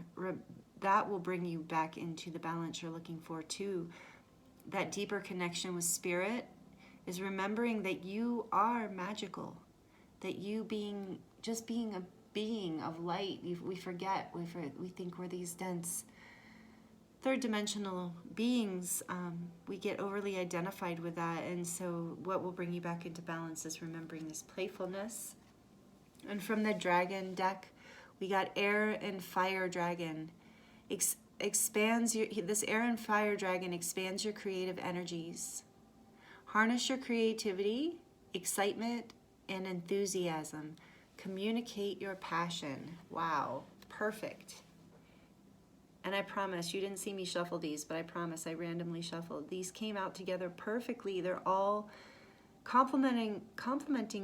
That will bring you back into the balance you're looking for too. That deeper connection with Spirit is remembering that you are magical. That you being a being of light, we forget. We think we're these dense third dimensional beings. We get overly identified with that, and so what will bring you back into balance is remembering this playfulness. And from the dragon deck, we got air and fire dragon. This air and fire dragon expands your creative energies. Harness your creativity, excitement, and enthusiasm. Communicate your passion. Wow, perfect. And I promise, you didn't see me shuffle these, but I promise I randomly shuffled. These came out together perfectly. They're all complementing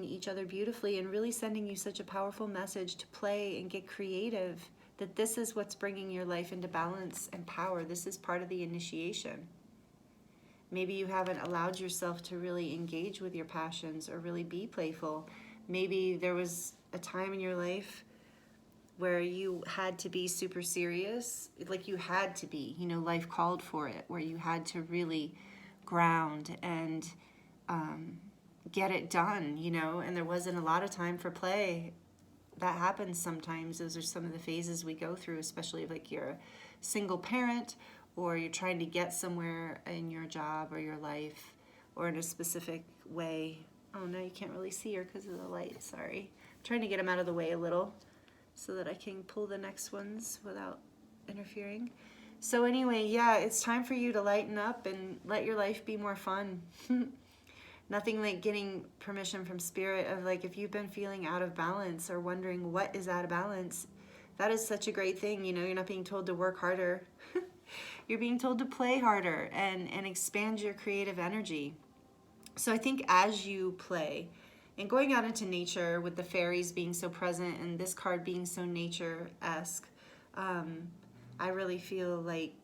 each other beautifully and really sending you such a powerful message to play and get creative, that this is what's bringing your life into balance and power. This is part of the initiation. Maybe you haven't allowed yourself to really engage with your passions or really be playful. Maybe there was a time in your life where you had to be super serious, like you had to be, life called for it, where you had to really ground and get it done, and there wasn't a lot of time for play. That happens sometimes. Those are some of the phases we go through, especially if like you're a single parent or you're trying to get somewhere in your job or your life or in a specific way. Oh, no, you can't really see her because of the light. Sorry. I'm trying to get them out of the way a little so that I can pull the next ones without interfering. So anyway, yeah, it's time for you to lighten up and let your life be more fun. Nothing like getting permission from Spirit of like, if you've been feeling out of balance or wondering what is out of balance, that is such a great thing. You know, you're not being told to work harder. You're being told to play harder and expand your creative energy. So I think as you play and going out into nature with the fairies being so present and this card being so nature-esque, I really feel like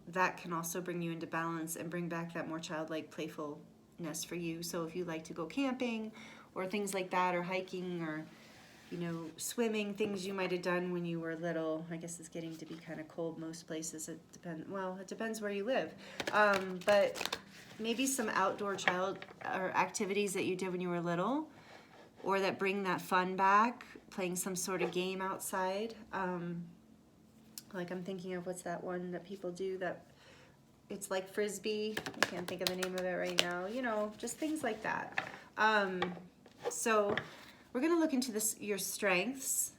that can also bring you into balance and bring back that more childlike playfulness for you. So if you like to go camping or things like that, or hiking, or you know, swimming, things you might have done when you were little. I guess it's getting to be kind of cold most places. It depends where you live. But maybe some outdoor child or activities that you did when you were little, or that bring that fun back, playing some sort of game outside. Like I'm thinking of, what's that one that people do that it's like Frisbee? I can't think of the name of it right now. You know, just things like that. So we're going to look into your strengths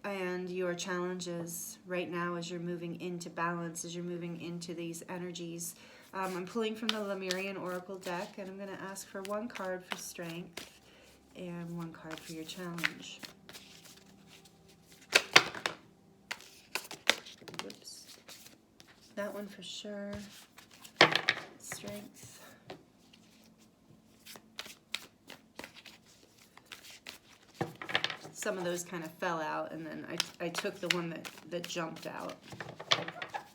and your challenges right now as you're moving into balance, as you're moving into these energies. I'm pulling from the Lemurian Oracle deck, and I'm going to ask for one card for strength and one card for your challenge. Whoops. That one for sure. Strength. Some of those kind of fell out, and then I took the one that jumped out,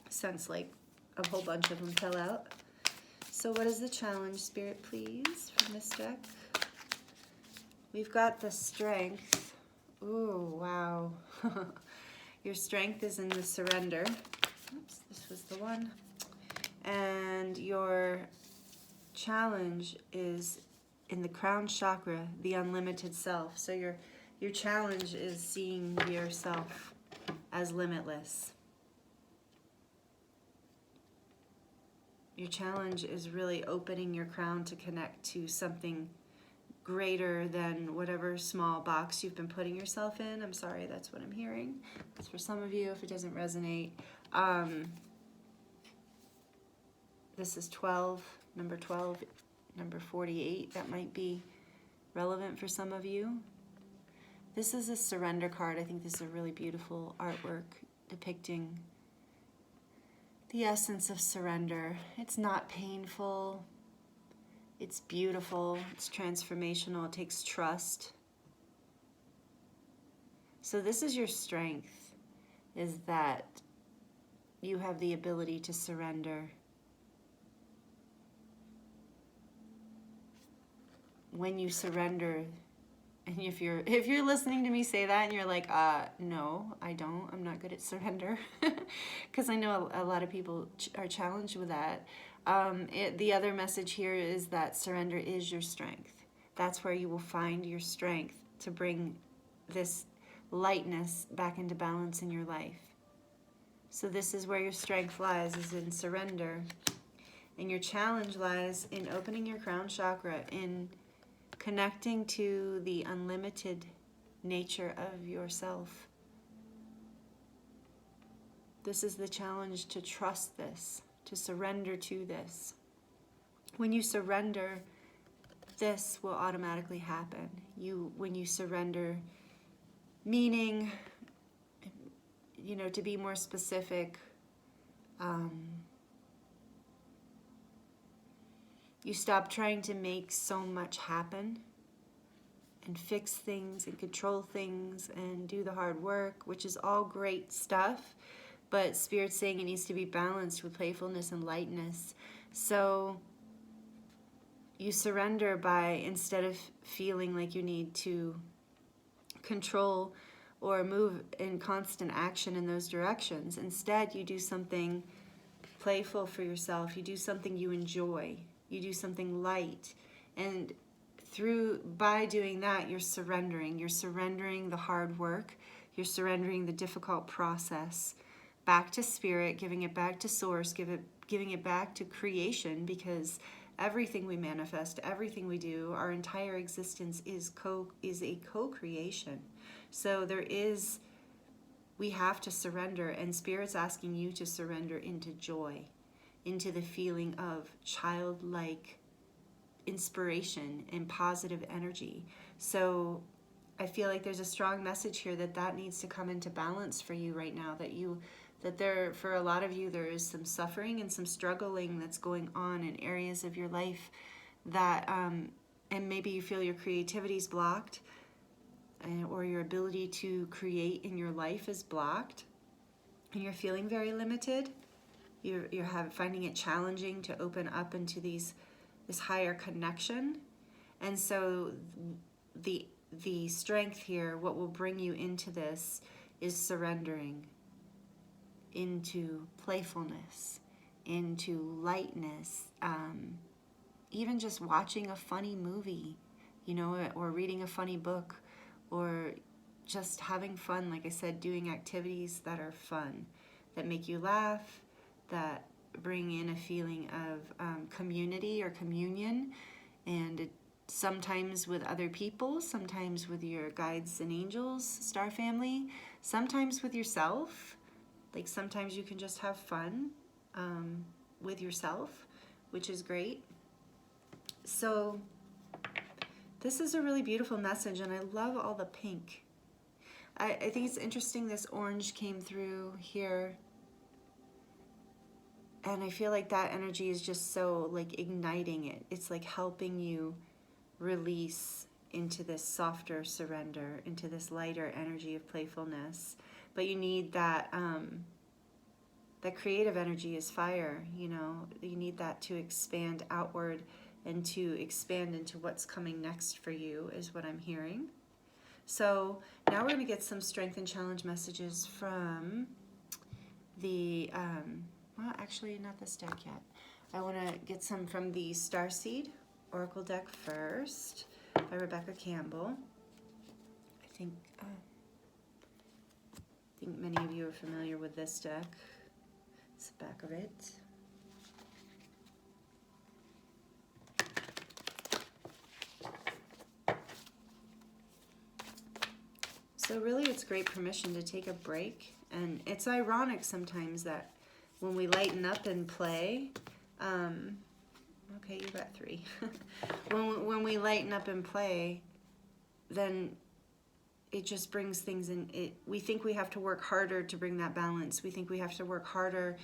since like a whole bunch of them fell out. So what is the challenge, Spirit, please, from this deck? We've got the strength. Ooh, wow. Your strength is in the surrender. Oops, this was the one. And your challenge is in the crown chakra, the unlimited self. So your challenge is seeing yourself as limitless. Your challenge is really opening your crown to connect to something greater than whatever small box you've been putting yourself in. I'm sorry, that's what I'm hearing. It's for some of you if it doesn't resonate. This is 12, number 12, number 48. That might be relevant for some of you. This is a surrender card. I think this is a really beautiful artwork depicting the essence of surrender. It's not painful. It's beautiful. It's transformational. It takes trust. So this is your strength, is that you have the ability to surrender. When you surrender, and if you're listening to me say that and you're like, no, I don't, I'm not good at surrender, because I know a lot of people are challenged with that. The other message here is that surrender is your strength. That's where you will find your strength to bring this lightness back into balance in your life. So this is where your strength lies, is in surrender. And your challenge lies in opening your crown chakra, in connecting to the unlimited nature of yourself. This is the challenge, to trust this, to surrender to this. When you surrender, this will automatically happen. When you surrender, meaning, you know, to be more specific, you stop trying to make so much happen and fix things and control things and do the hard work, which is all great stuff, but Spirit's saying it needs to be balanced with playfulness and lightness. So you surrender by, instead of feeling like you need to control or move in constant action in those directions, instead you do something playful for yourself. You do something you enjoy. You do something light, and by doing that, you're surrendering. You're surrendering the hard work. You're surrendering the difficult process back to Spirit, giving it back to Source, giving it back to creation, because everything we manifest, everything we do, our entire existence is a co-creation. So we have to surrender, and Spirit's asking you to surrender into joy, into the feeling of childlike inspiration and positive energy. So I feel like there's a strong message here that needs to come into balance for you right now, that there, for a lot of you, there is some suffering and some struggling that's going on in areas of your life that, and maybe you feel your creativity is blocked, or your ability to create in your life is blocked, and you're feeling very limited. You're finding it challenging to open up into this higher connection. And so the strength here, what will bring you into this, is surrendering into playfulness, into lightness, even just watching a funny movie, you know, or reading a funny book, or just having fun, like I said, doing activities that are fun, that make you laugh, that bring in a feeling of community or communion, and sometimes with other people, sometimes with your guides and angels, star family, sometimes with yourself. Like sometimes you can just have fun with yourself, which is great. So this is a really beautiful message, and I love all the pink. I think it's interesting this orange came through here, and I feel like that energy is just so like igniting it. It's like helping you release into this softer surrender, into this lighter energy of playfulness. But you need that, that creative energy is fire, you know. You need that to expand outward and to expand into what's coming next for you, is what I'm hearing. So now we're going to get some strength and challenge messages from the, well, actually not this deck yet. I want to get some from the Starseed Oracle deck first, by Rebecca Campbell. I think many of you are familiar with this deck. It's the back of it. So really it's great permission to take a break. And it's ironic sometimes that when we lighten up and play, okay, you got 3. when we lighten up and play, then it just brings things in. We think we have to work harder to bring that balance. We think we have to work harder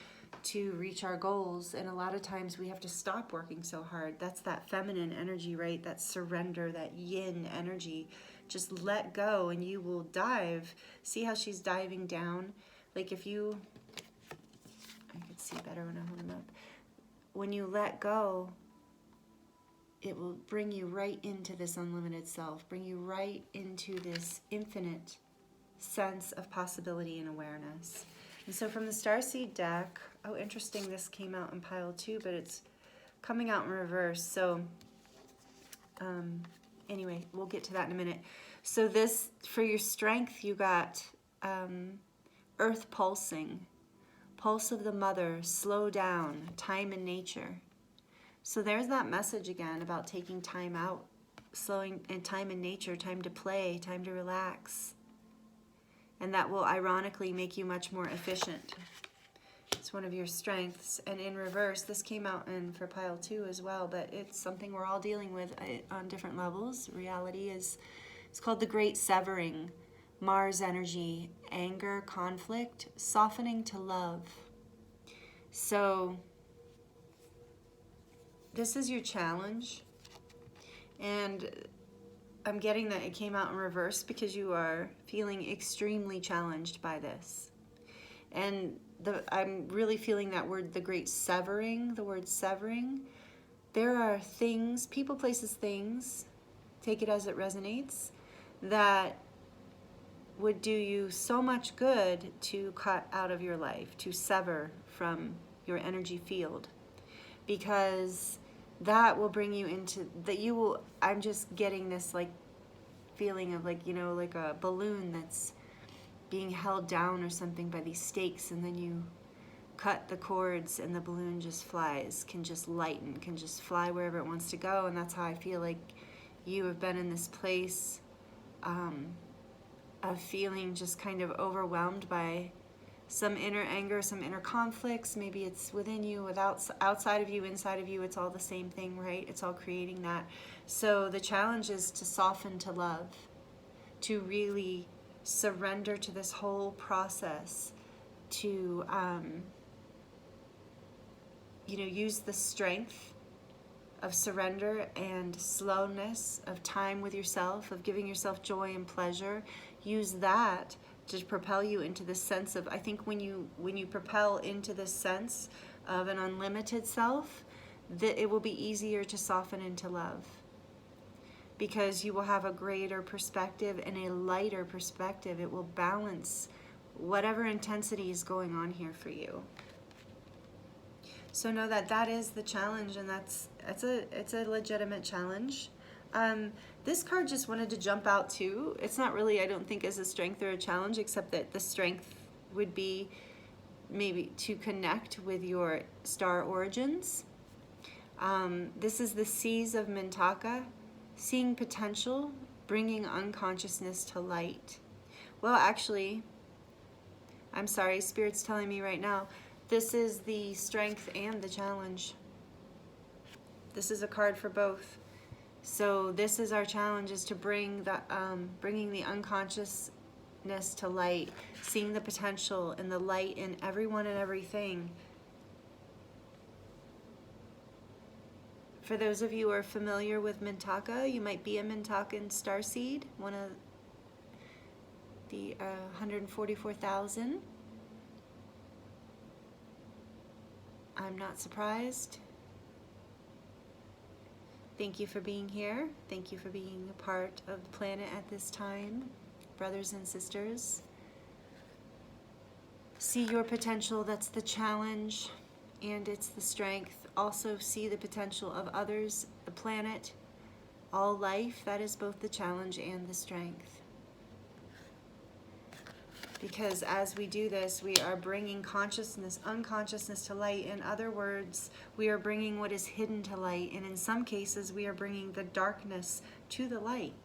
to reach our goals. And a lot of times we have to stop working so hard. That's that feminine energy, right? That surrender, that yin energy. Just let go and you will dive. See how she's diving down? Like if you, I can see better when I hold them up. When you let go, it will bring you right into this unlimited self, bring you right into this infinite sense of possibility and awareness. And so from the Starseed deck, oh, interesting, this came out in pile 2, but it's coming out in reverse. So anyway, we'll get to that in a minute. So this, for your strength, you got earth pulsing, pulse of the mother, slow down, time in nature. So there's that message again about taking time out, slowing, and time in nature, time to play, time to relax. And that will ironically make you much more efficient. It's one of your strengths. And in reverse, this came out in for pile 2 as well, but it's something we're all dealing with on different levels. Reality is, it's called the Great Severing. Mars energy, anger, conflict, softening to love. So this is your challenge, and I'm getting that it came out in reverse because you are feeling extremely challenged by this. And I'm really feeling that word, the great severing, the word severing. There are things, people, places, things, take it as it resonates, that would do you so much good to cut out of your life, to sever from your energy field, because that will bring you into, that you will, I'm just getting this like feeling of like, you know, like a balloon that's being held down or something by these stakes, and then you cut the cords and the balloon just flies, can just lighten, can just fly wherever it wants to go. And that's how I feel like you have been in this place of feeling just kind of overwhelmed by some inner anger, some inner conflicts. Maybe it's within you, outside of you, inside of you. It's all the same thing, right? It's all creating that. So the challenge is to soften to love, to really surrender to this whole process, to use the strength of surrender and slowness, of time with yourself, of giving yourself joy and pleasure. Use that to propel you into this sense of, I think when you propel into this sense of an unlimited self, that it will be easier to soften into love, because you will have a greater perspective and a lighter perspective. It will balance whatever intensity is going on here for you. So know that that is the challenge, and it's a legitimate challenge. This card just wanted to jump out too. It's not really, I don't think, as a strength or a challenge, except that the strength would be maybe to connect with your star origins. This is the Seas of Mintaka, seeing potential, bringing unconsciousness to light. Well, actually, I'm sorry, Spirit's telling me right now, this is the strength and the challenge. This is a card for both. So this is our challenge, is to bring the bringing the unconsciousness to light, seeing the potential and the light in everyone and everything. For those of you who are familiar with Mintaka, you might be a Mintakan starseed, one of the 144,000. I'm not surprised. Thank you for being here. Thank you for being a part of the planet at this time, brothers and sisters. See your potential, that's the challenge, and it's the strength. Also see the potential of others, the planet, all life. That is both the challenge and the strength. Because as we do this, we are bringing consciousness, unconsciousness to light. In other words, we are bringing what is hidden to light. And in some cases, we are bringing the darkness to the light.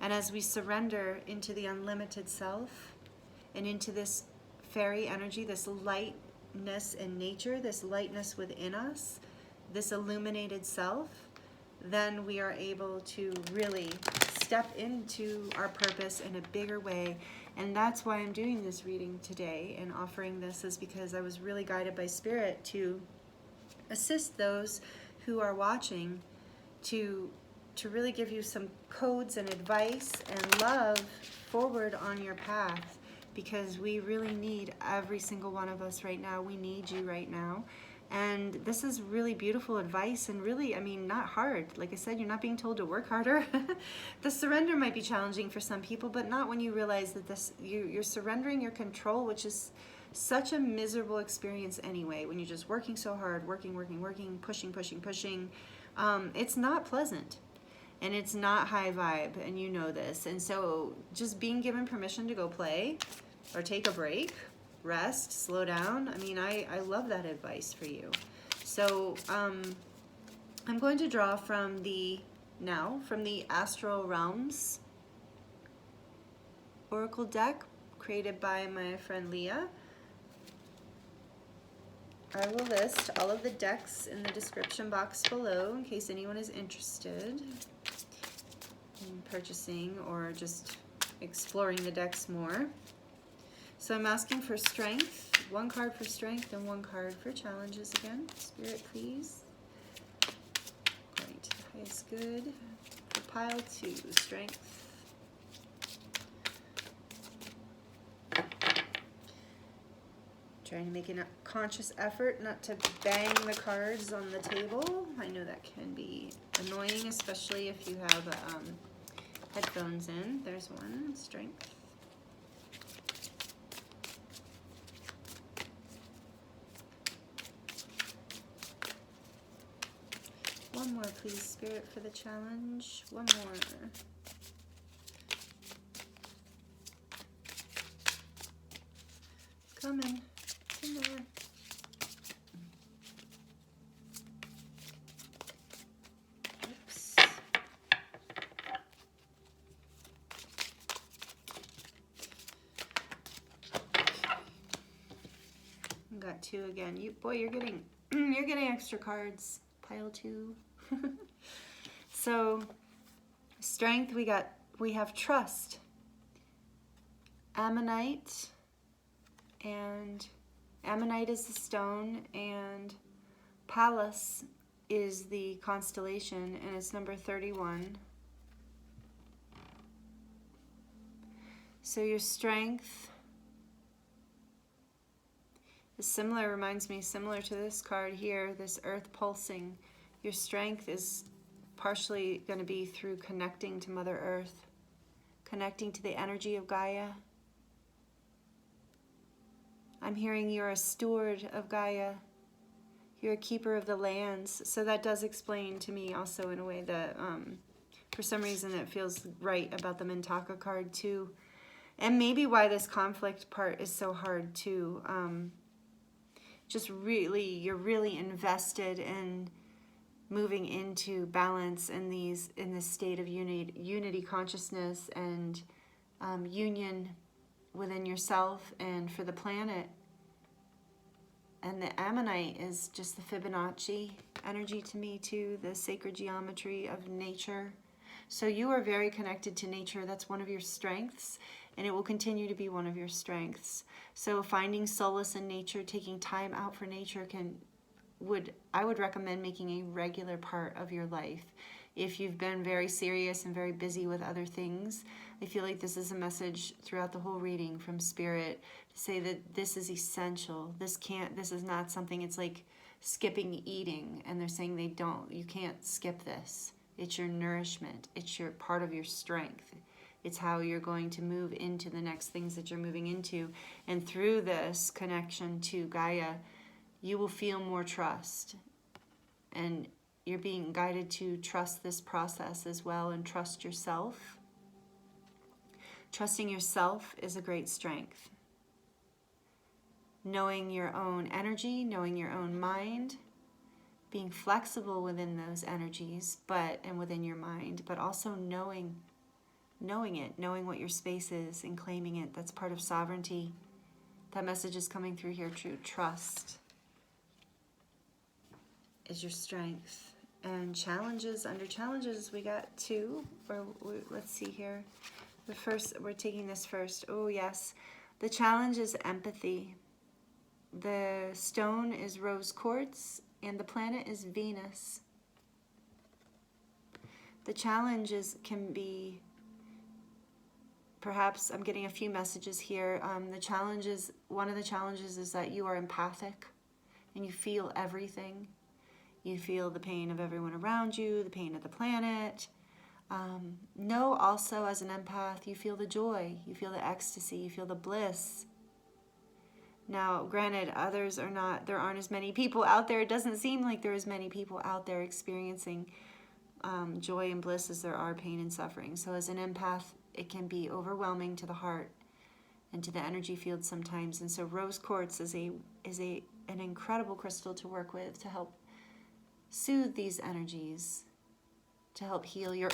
And as we surrender into the unlimited self and into this fairy energy, this lightness in nature, this lightness within us, this illuminated self, then we are able to really step into our purpose in a bigger way. And that's why I'm doing this reading today and offering this, is because I was really guided by Spirit to assist those who are watching, to really give you some codes and advice and love forward on your path, because we really need every single one of us right now. We need you right now. And this is really beautiful advice, and really, I mean, not hard. Like I said, you're not being told to work harder. The surrender might be challenging for some people, but not when you realize that you're surrendering your control, which is such a miserable experience anyway, when you're just working so hard, working, pushing. It's not pleasant, and it's not high vibe, and you know this. And so just being given permission to go play or take a break, rest, slow down. I mean, I love that advice for you. So I'm going to draw from the Astral Realms Oracle deck created by my friend Leah. I will list all of the decks in the description box below in case anyone is interested in purchasing or just exploring the decks more. So I'm asking for strength, one card for strength and one card for challenges again. Spirit, please. According to the highest good. For pile 2, strength. Trying to make a conscious effort not to bang the cards on the table. I know that can be annoying, especially if you have headphones in. There's one, strength. One more, please, Spirit, for the challenge. One more. It's coming. It's in there. Oops. 2 again. You're getting you're getting extra cards. Pile 2. So strength, we have trust, ammonite, and ammonite is the stone, and Pallas is the constellation, and it's number 31. So your strength is similar, reminds me similar to this card here, this earth pulsing. Your strength is partially going to be through connecting to Mother Earth, connecting to the energy of Gaia. I'm hearing you're a steward of Gaia. You're a keeper of the lands. So that does explain to me also in a way that for some reason it feels right about the Mintaka card too. And maybe why this conflict part is so hard too. Just really, you're really invested in moving into balance in this state of unity consciousness and union within yourself and for the planet. And the ammonite is just the Fibonacci energy to me too, the sacred geometry of nature. So you are very connected to nature. That's one of your strengths, and it will continue to be one of your strengths. So finding solace in nature, taking time out for nature I would recommend making a regular part of your life. If you've been very serious and very busy with other things, I feel like this is a message throughout the whole reading from Spirit to say that this is essential. This is not something, it's like skipping eating, and they're saying you can't skip this. It's your nourishment. It's your part of your strength. It's how you're going to move into the next things that you're moving into. And through this connection to Gaia, you will feel more trust. And you're being guided to trust this process as well and trust yourself. Trusting yourself is a great strength. Knowing your own energy, knowing your own mind, being flexible within those energies, and within your mind, but also knowing what your space is and claiming it. That's part of sovereignty. That message is coming through here. True trust is your strength. And challenges, under challenges, we got 2. Let's see here. We're taking this first. Oh yes, the challenge is empathy. The stone is rose quartz, and the planet is Venus. The challenges can be, perhaps I'm getting a few messages here. One of the challenges is that you are empathic and you feel everything. You feel the pain of everyone around you, the pain of the planet. Know also as an empath, you feel the joy, you feel the ecstasy, you feel the bliss. Now, granted, there aren't as many people out there. It doesn't seem like there are as many people out there experiencing joy and bliss as there are pain and suffering. So as an empath, it can be overwhelming to the heart and to the energy field sometimes. And so rose quartz is an incredible crystal to work with to help soothe these energies, to help heal your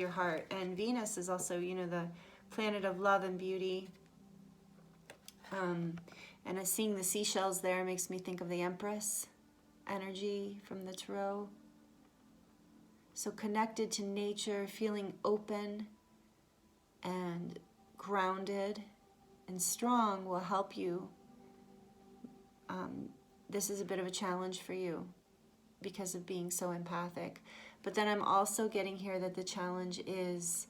heart. And Venus is also, the planet of love and beauty. And as seeing the seashells there makes me think of the Empress energy from the Tarot. So connected to nature, feeling open and grounded and strong will help you. This is a bit of a challenge for you because of being so empathic. But then I'm also getting here that the challenge is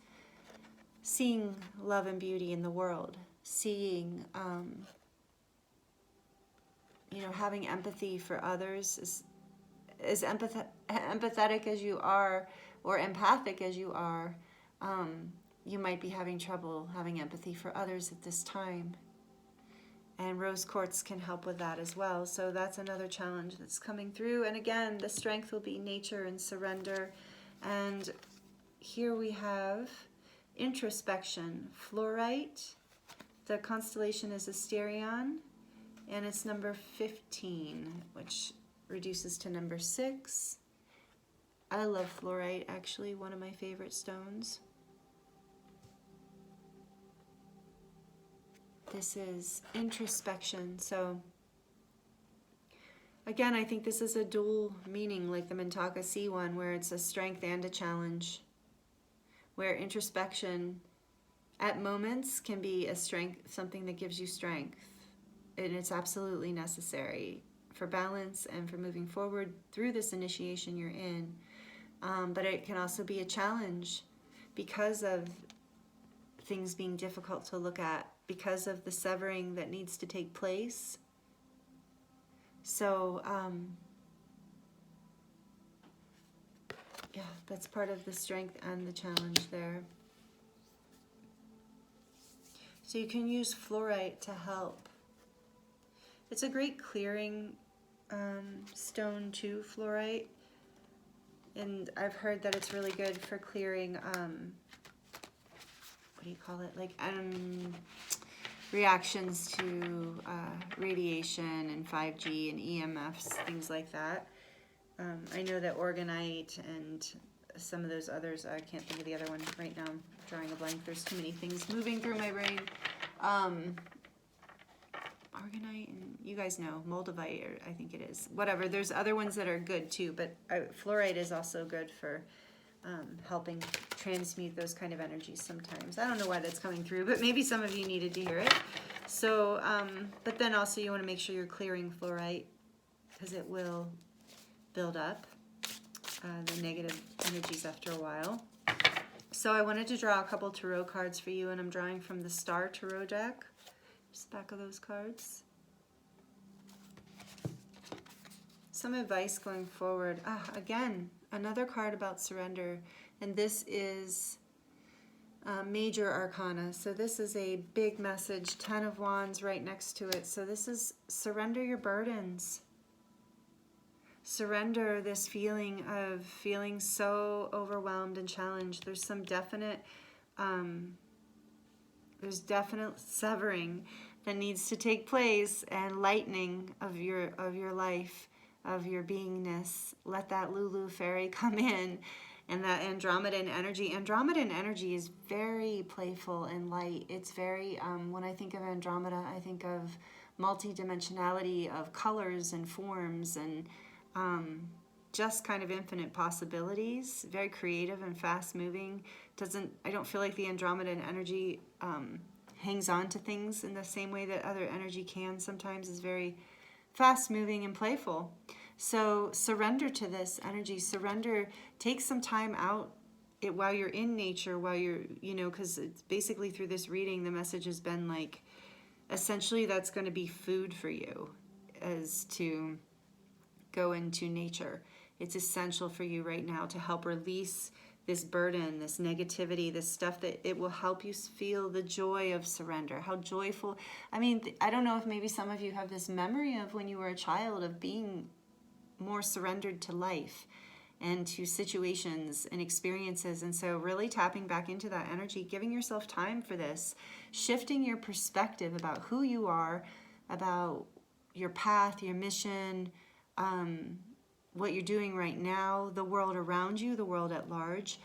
seeing love and beauty in the world, seeing, having empathy for others. As empathetic as you are, or empathic as you are, you might be having trouble having empathy for others at this time. And rose quartz can help with that as well. So that's another challenge that's coming through. And again, the strength will be nature and surrender. And here we have introspection, fluorite. The constellation is Asterion, and it's number 15, which reduces to number 6. I love fluorite, actually, one of my favorite stones. This is introspection. So Again, I think this is a dual meaning, like the Mintaka C one, where it's a strength and a challenge, where introspection at moments can be a strength, something that gives you strength, and it's absolutely necessary for balance and for moving forward through this initiation you're in. But it can also be a challenge because of things being difficult to look at, because of the severing that needs to take place. So, yeah, that's part of the strength and the challenge there. So you can use fluorite to help. It's a great clearing stone too, fluorite. And I've heard that it's really good for clearing, what do you call it? Like reactions to radiation and 5G and EMFs, things like that. I know that orgonite and some of those others, I can't think of the other one right now. I'm drawing a blank. There's too many things moving through my brain. Orgonite, and you guys know, moldavite, or I think it is. Whatever, there's other ones that are good too, but fluorite is also good for helping transmute those kind of energies sometimes. I don't know why that's coming through, but maybe some of you needed to hear it. So, but then also you want to make sure you're clearing fluorite, because it will build up the negative energies after a while. So I wanted to draw a couple tarot cards for you, and I'm drawing from the Star Tarot deck. Just back of those cards. Some advice going forward. Again, another card about surrender, and this is Major Arcana. So this is a big message, 10 of Wands right next to it. So this is surrender your burdens. Surrender this feeling of feeling so overwhelmed and challenged. There's some definite, there's definite severing that needs to take place, and lightening of your life, of your beingness. Let that Lulu fairy come in, and that Andromedan energy. Andromedan energy is very playful and light. It's very, when I think of Andromeda, I think of multidimensionality of colors and forms, and just kind of infinite possibilities. Very creative and fast moving. I don't feel like the Andromedan energy hangs on to things in the same way that other energy can. Sometimes is very fast moving and playful. So surrender to this energy. Surrender. Take some time out while you're in nature, while you're, because it's basically through this reading, the message has been like, essentially that's going to be food for you, as to go into nature. It's essential for you right now to help release this burden, this negativity, this stuff that it will help you feel the joy of surrender. How joyful. I mean, I don't know if maybe some of you have this memory of when you were a child of being more surrendered to life and to situations and experiences. And so really tapping back into that energy, giving yourself time for this, shifting your perspective about who you are, about your path, your mission, what you're doing right now, the world around you, the world at large.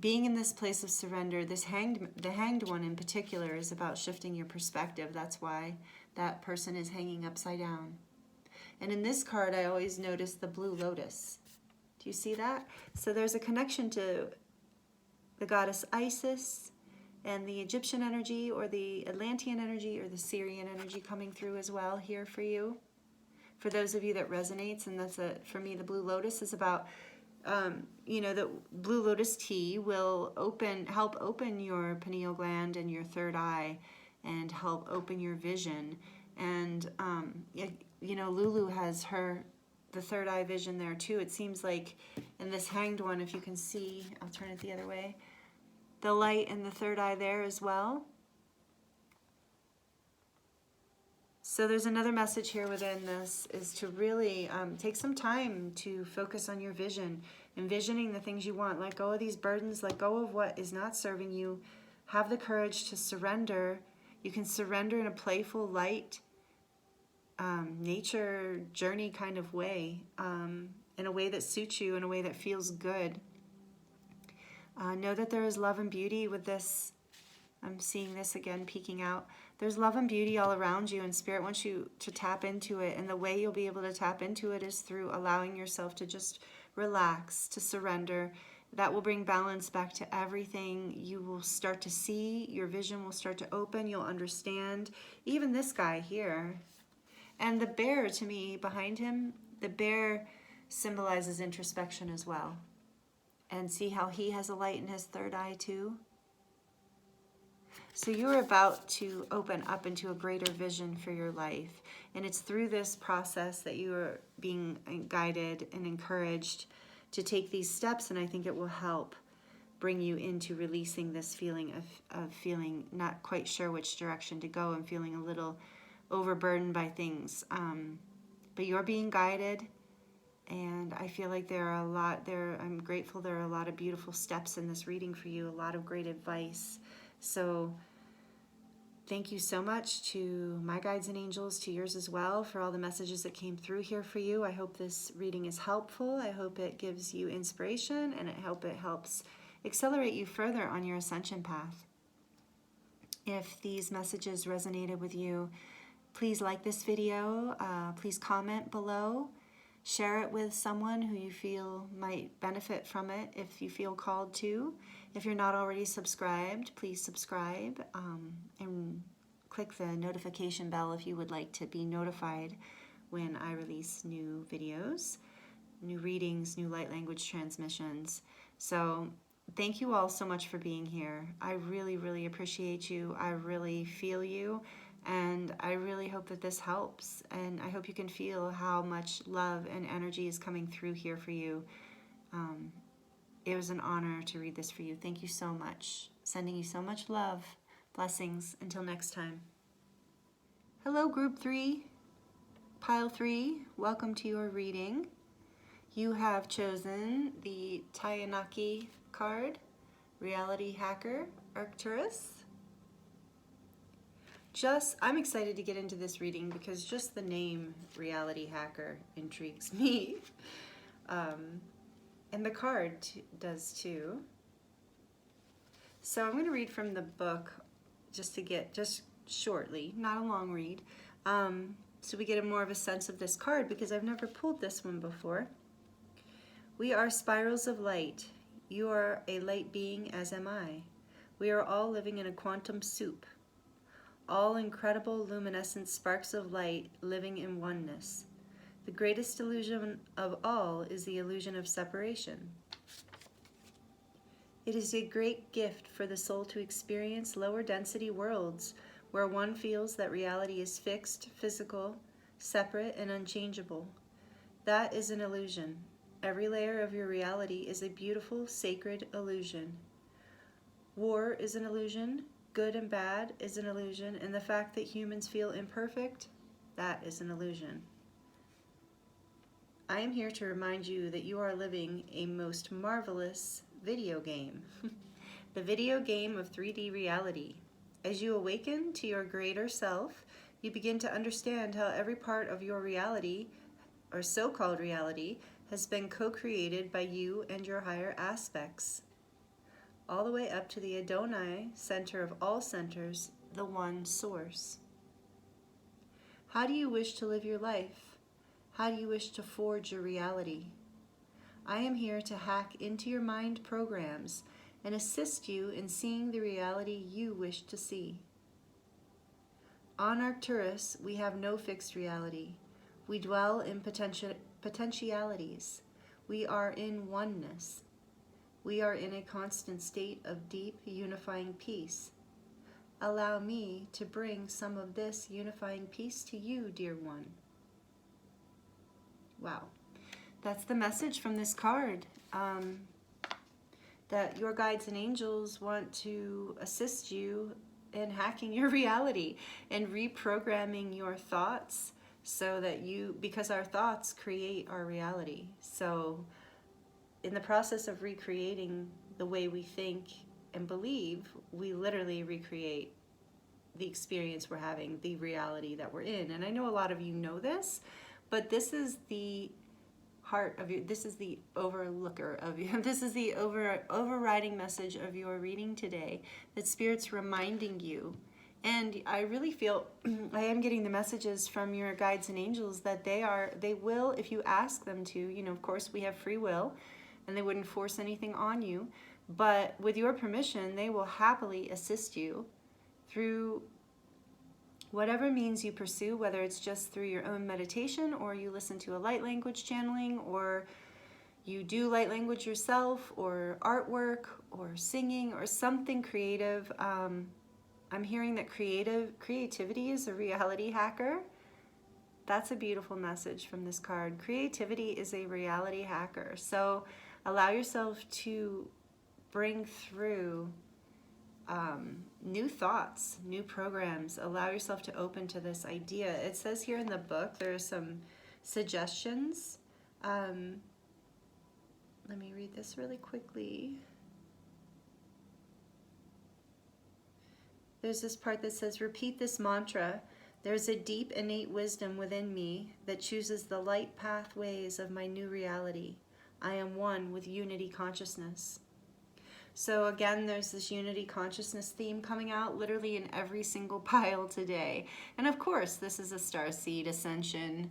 Being in this place of surrender, the hanged one in particular is about shifting your perspective. That's why that person is hanging upside down. And in this card, I always notice the blue lotus. Do you see that? So there's a connection to the goddess Isis and the Egyptian energy, or the Atlantean energy, or the Syrian energy coming through as well here for you. For those of you that resonates, and for me, the blue lotus is about, the blue lotus tea will help open your pineal gland and your third eye, and help open your vision. And, Lulu has the third eye vision there too. It seems like in this hanged one, if you can see, I'll turn it the other way, the light in the third eye there as well. So there's another message here within this, is to really take some time to focus on your vision, envisioning the things you want. Let go of these burdens, let go of what is not serving you. Have the courage to surrender. You can surrender in a playful, light, nature journey kind of way, in a way that suits you, in a way that feels good. Know that there is love and beauty with this. I'm seeing this again peeking out. There's love and beauty all around you, and Spirit wants you to tap into it. And the way you'll be able to tap into it is through allowing yourself to just relax, to surrender. That will bring balance back to everything. You will start to see, your vision will start to open, you'll understand. Even this guy here. And the bear, to me, behind him, the bear symbolizes introspection as well. And see how he has a light in his third eye too? So you're about to open up into a greater vision for your life. And it's through this process that you are being guided and encouraged to take these steps. And I think it will help bring you into releasing this feeling of feeling not quite sure which direction to go and feeling a little overburdened by things. But you're being guided. And I feel like there are a lot there. I'm grateful there are a lot of beautiful steps in this reading for you, a lot of great advice. So thank you so much to my guides and angels, to yours as well, for all the messages that came through here for you. I hope this reading is helpful. I hope it gives you inspiration, and I hope it helps accelerate you further on your ascension path. If these messages resonated with you, please like this video. Please comment below. Share it with someone who you feel might benefit from it if you feel called to. If you're not already subscribed, please subscribe and click the notification bell if you would like to be notified when I release new videos, new readings, new light language transmissions. So thank you all so much for being here. I really, really appreciate you. I really feel you. And I really hope that this helps, and I hope you can feel how much love and energy is coming through here for you. It was an honor to read this for you. Thank you so much. Sending you so much love. Blessings. Until next time. Hello, Group 3, Pile 3. Welcome to your reading. You have chosen the Tayanaki card, Reality Hacker, Arcturus. I'm excited to get into this reading because just the name Reality Hacker intrigues me. And the card does too. So I'm going to read from the book just shortly, not a long read, so we get more of a sense of this card because I've never pulled this one before. We are spirals of light. You are a light being, as am I. We are all living in a quantum soup. All incredible luminescent sparks of light living in oneness. The greatest illusion of all is the illusion of separation. It is a great gift for the soul to experience lower density worlds where one feels that reality is fixed, physical, separate, and unchangeable. That is an illusion. Every layer of your reality is a beautiful, sacred illusion. War is an illusion. Good and bad is an illusion, and the fact that humans feel imperfect, that is an illusion. I am here to remind you that you are living a most marvelous video game. The video game of 3D reality. As you awaken to your greater self, you begin to understand how every part of your reality, or so-called reality, has been co-created by you and your higher aspects. All the way up to the Adonai, center of all centers, the one source. How do you wish to live your life? How do you wish to forge your reality? I am here to hack into your mind programs and assist you in seeing the reality you wish to see. On Arcturus, we have no fixed reality. We dwell in potentialities. We are in oneness. We are in a constant state of deep, unifying peace. Allow me to bring some of this unifying peace to you, dear one. Wow. That's the message from this card. That your guides and angels want to assist you in hacking your reality and reprogramming your thoughts so that because our thoughts create our reality. So in the process of recreating the way we think and believe, we literally recreate the experience we're having, the reality that we're in. And I know a lot of you know this, but this is the heart of you. This is the overlooker of you. This is the overriding message of your reading today, that Spirit's reminding you And I really feel I am getting the messages from your guides and angels that they will, if you ask them to, you know, of course we have free will and they wouldn't force anything on you, but with your permission, they will happily assist you through whatever means you pursue, whether it's just through your own meditation or you listen to a light language channeling or you do light language yourself or artwork or singing or something creative. I'm hearing that creativity is a reality hacker. That's a beautiful message from this card. Creativity is a reality hacker. So allow yourself to bring through new thoughts, new programs. Allow yourself to open to this idea. It says here in the book, there are some suggestions. Let me read this really quickly. There's this part that says, repeat this mantra. There's a deep innate wisdom within me that chooses the light pathways of my new reality. I am one with unity consciousness. So again, there's this unity consciousness theme coming out literally in every single pile today. And of course, this is a Starseed Ascension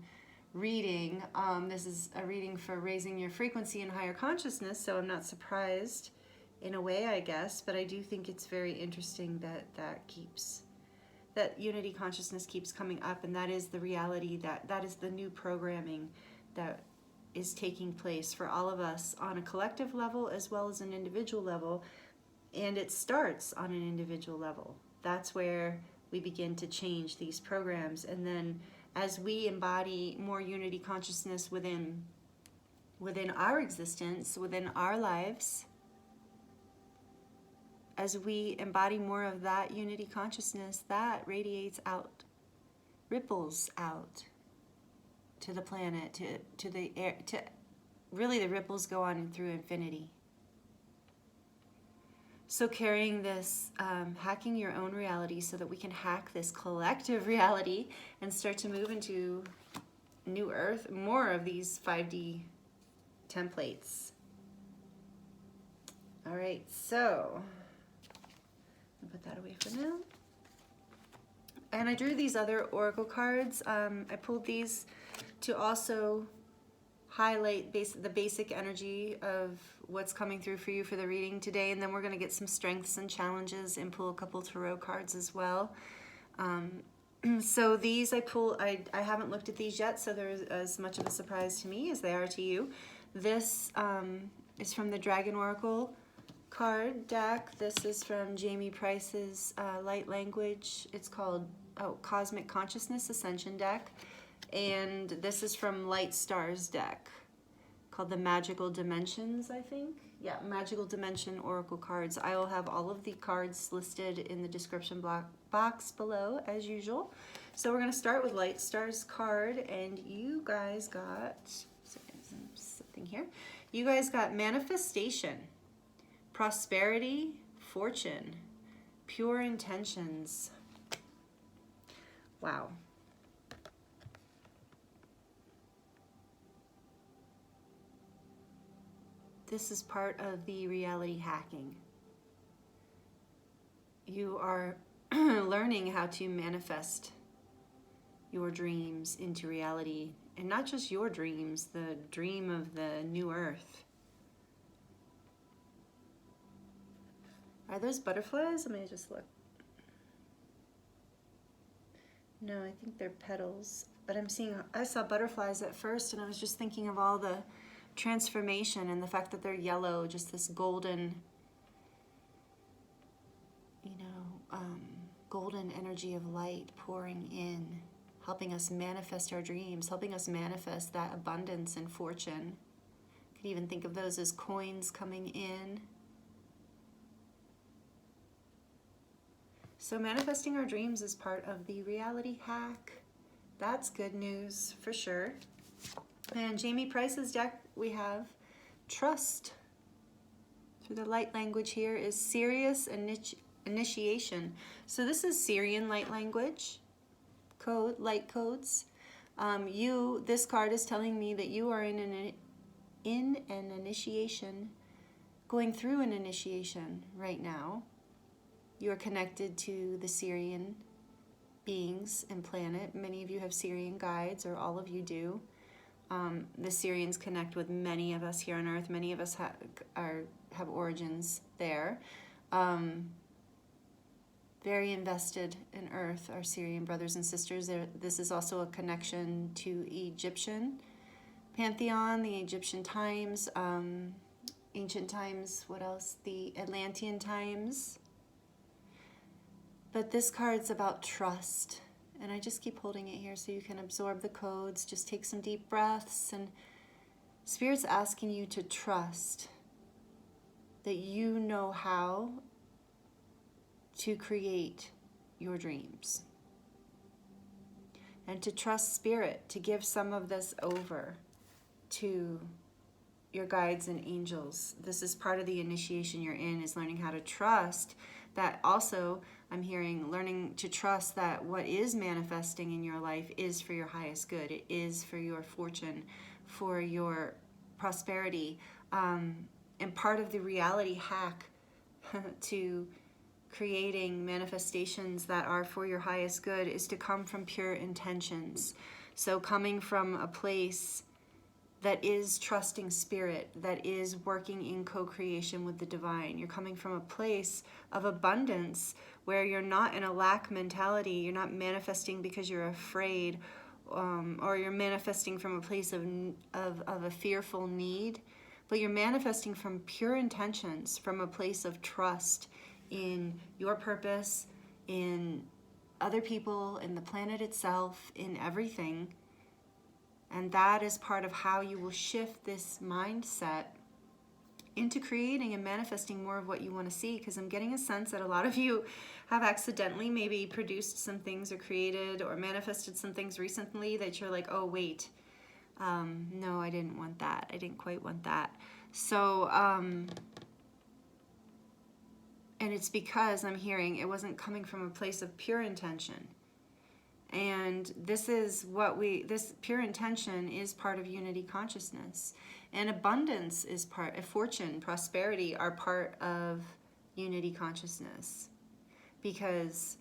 reading. This is a reading for raising your frequency and higher consciousness, so I'm not surprised in a way, I guess, but I do think it's very interesting that unity consciousness keeps coming up, and that is the reality, that is the new programming that is taking place for all of us on a collective level as well as an individual level, and it starts on an individual level. That's where we begin to change these programs, and then as we embody more unity consciousness within our existence, within our lives, as we embody more of that unity consciousness, that radiates out, ripples out to the planet, to the air, to really the ripples go on through infinity. So carrying this, hacking your own reality so that we can hack this collective reality and start to move into new earth, more of these 5D templates. All right, so I'll put that away for now. And I drew these other oracle cards. I pulled these to also highlight the basic energy of what's coming through for you for the reading today, and then we're going to get some strengths and challenges and pull a couple tarot cards as well. So these I haven't looked at these yet, so they're as much of a surprise to me as they are to you. This is from the Dragon Oracle card deck. This is from Jamie Price's Light Language. It's called Cosmic Consciousness Ascension deck. And this is from Light Stars deck called the Magical Dimensions, I think. Yeah, Magical Dimension Oracle cards. I will have all of the cards listed in the description box below as usual. So we're going to start with Light Stars card, and you guys got, something here. You guys got manifestation, prosperity, fortune, pure intentions. Wow. This is part of the reality hacking. You are learning how to manifest your dreams into reality, and not just your dreams, the dream of the new earth. Are those butterflies? Let me just look. No, I think they're petals, but I saw butterflies at first, and I was just thinking of all the transformation and the fact that they're yellow, just this golden, golden energy of light pouring in, helping us manifest our dreams, helping us manifest that abundance and fortune. You could even think of those as coins coming in. So manifesting our dreams is part of the reality hack. That's good news for sure. And Jamie Price's deck, we have Trust. Through the light language here is Serious Initiation. So this is Syrian light language, light codes. This card is telling me that you are in an initiation, going through an initiation right now. You are connected to the Syrian beings and planet. Many of you have Syrian guides, or all of you do. The Syrians connect with many of us here on Earth. Many of us have origins there. Very invested in Earth, our Syrian brothers and sisters. This is also a connection to Egyptian pantheon, the Egyptian times, ancient times, what else? The Atlantean times. But this card's about trust. And I just keep holding it here so you can absorb the codes. Just take some deep breaths. And Spirit's asking you to trust that you know how to create your dreams. And to trust Spirit to give some of this over to your guides and angels. This is part of the initiation you're in, is learning how to trust that. Also, I'm hearing learning to trust that what is manifesting in your life is for your highest good. It is for your fortune, for your prosperity. And part of the reality hack to creating manifestations that are for your highest good is to come from pure intentions. So coming from a place that is trusting Spirit, that is working in co-creation with the divine. You're coming from a place of abundance where you're not in a lack mentality. You're not manifesting because you're afraid, or you're manifesting from a place of a fearful need, but you're manifesting from pure intentions, from a place of trust in your purpose, in other people, in the planet itself, in everything. And that is part of how you will shift this mindset into creating and manifesting more of what you want to see. Because I'm getting a sense that a lot of you have accidentally maybe produced some things or created or manifested some things recently that you're like, oh, wait, no, I didn't want that. I didn't quite want that. So, and it's because I'm hearing it wasn't coming from a place of pure intention. And this is this pure intention is part of unity consciousness. And abundance is fortune, prosperity are part of unity consciousness. Because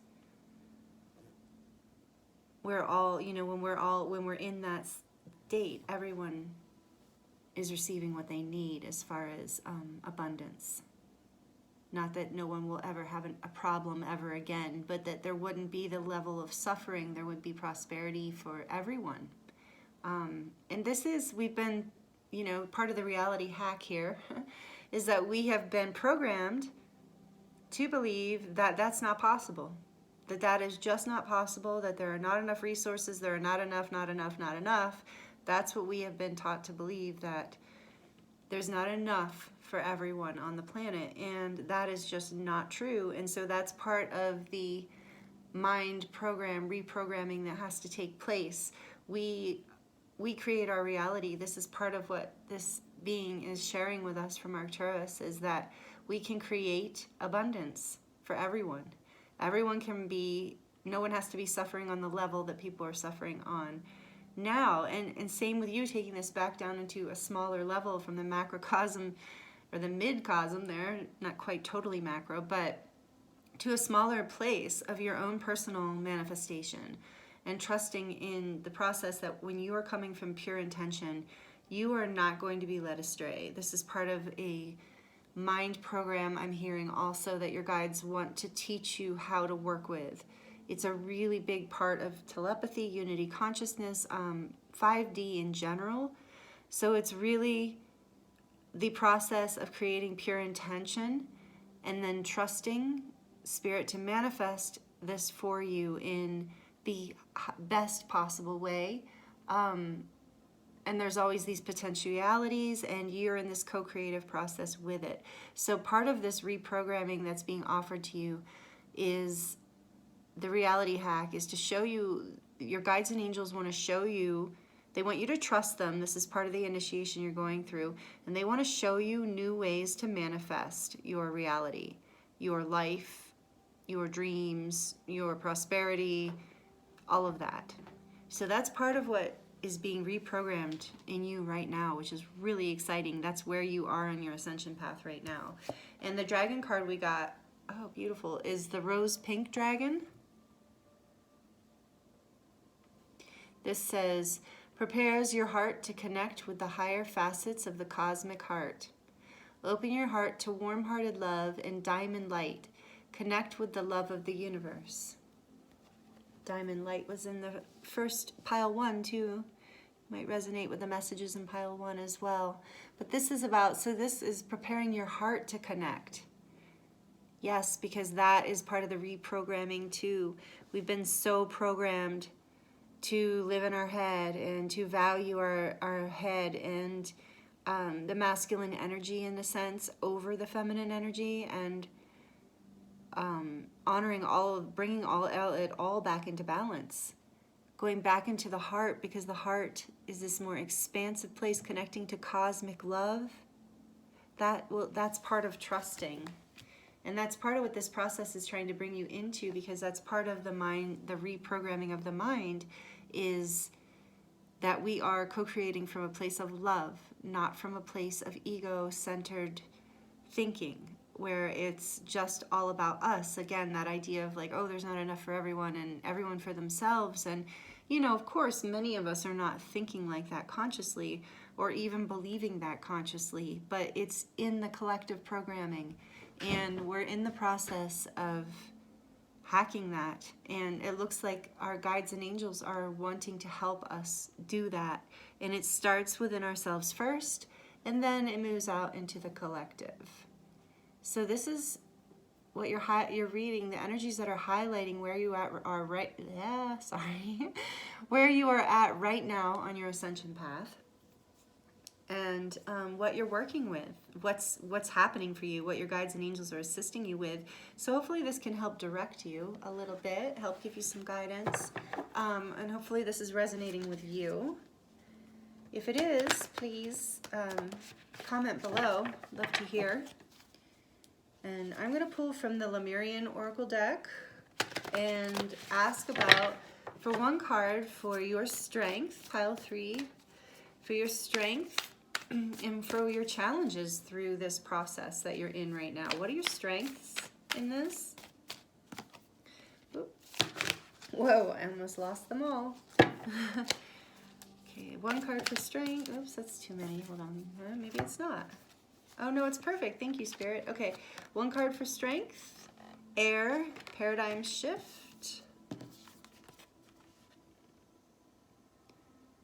we're all, when we're in that state, everyone is receiving what they need as far as abundance. Not that no one will ever have a problem ever again, but that there wouldn't be the level of suffering. There would be prosperity for everyone. And we've been, part of the reality hack here is that we have been programmed to believe that that's not possible. That is just not possible, that there are not enough resources, there are not enough. That's what we have been taught to believe, that there's not enough for everyone on the planet, and that is just not true. And so that's part of the mind program reprogramming that has to take place. We create our reality. This is part of what this being is sharing with us from Arcturus, is that we can create abundance for everyone. Everyone can be, no one has to be suffering on the level that people are suffering on now. And same with you, taking this back down into a smaller level from the macrocosm or the midcosm there, not quite totally macro, but to a smaller place of your own personal manifestation, and trusting in the process that when you are coming from pure intention, you are not going to be led astray. This is part of a mind program I'm hearing also that your guides want to teach you how to work with. It's a really big part of telepathy, unity consciousness, 5D in general. So it's really the process of creating pure intention and then trusting Spirit to manifest this for you in the best possible way. And there's always these potentialities, and you're in this co-creative process with it. So part of this reprogramming that's being offered to you is the reality hack, is to show you, your guides and angels want to show you, they want you to trust them. This is part of the initiation you're going through. And they want to show you new ways to manifest your reality, your life, your dreams, your prosperity, all of that. So that's part of what is being reprogrammed in you right now, which is really exciting. That's where you are on your ascension path right now. And the dragon card we got oh, beautiful, is the rose pink dragon. This says, prepares your heart to connect with the higher facets of the cosmic heart. Open your heart to warm-hearted love and diamond light. Connect with the love of the universe. Diamond light was in the first pile 1 too. Might resonate with the messages in pile 1 as well. But this is about, so this is preparing your heart to connect. Yes, because that is part of the reprogramming too. We've been so programmed to live in our head and to value our head and the masculine energy in a sense over the feminine energy, and honoring all, bringing it all back into balance, going back into the heart, because the heart is this more expansive place connecting to cosmic love. That's part of trusting, and that's part of what this process is trying to bring you into, because that's part of the mind, the reprogramming of the mind, is that we are co-creating from a place of love, not from a place of ego-centered thinking, where it's just all about us. Again, that idea of like, oh, there's not enough for everyone and everyone for themselves. And, you know, of course, many of us are not thinking like that consciously or even believing that consciously, but it's in the collective programming. And we're in the process of hacking that, and it looks like our guides and angels are wanting to help us do that. And it starts within ourselves first, and then it moves out into the collective. So this is what you're reading, the energies that are highlighting where you are right. Yeah, sorry, where you are at right now on your ascension path, and what you're working with, what's happening for you, what your guides and angels are assisting you with. So hopefully this can help direct you a little bit, help give you some guidance, and hopefully this is resonating with you. If it is, please comment below. Love to hear. And I'm going to pull from the Lemurian Oracle deck and ask about, for one card, for your strength, pile 3, for your strength and for your challenges through this process that you're in right now. What are your strengths in this? Oop. Whoa, I almost lost them all. Okay, one card for strength. Oops, that's too many. Hold on. Maybe it's not. Oh, no, it's perfect. Thank you, Spirit. Okay, one card for strength. Air, paradigm shift.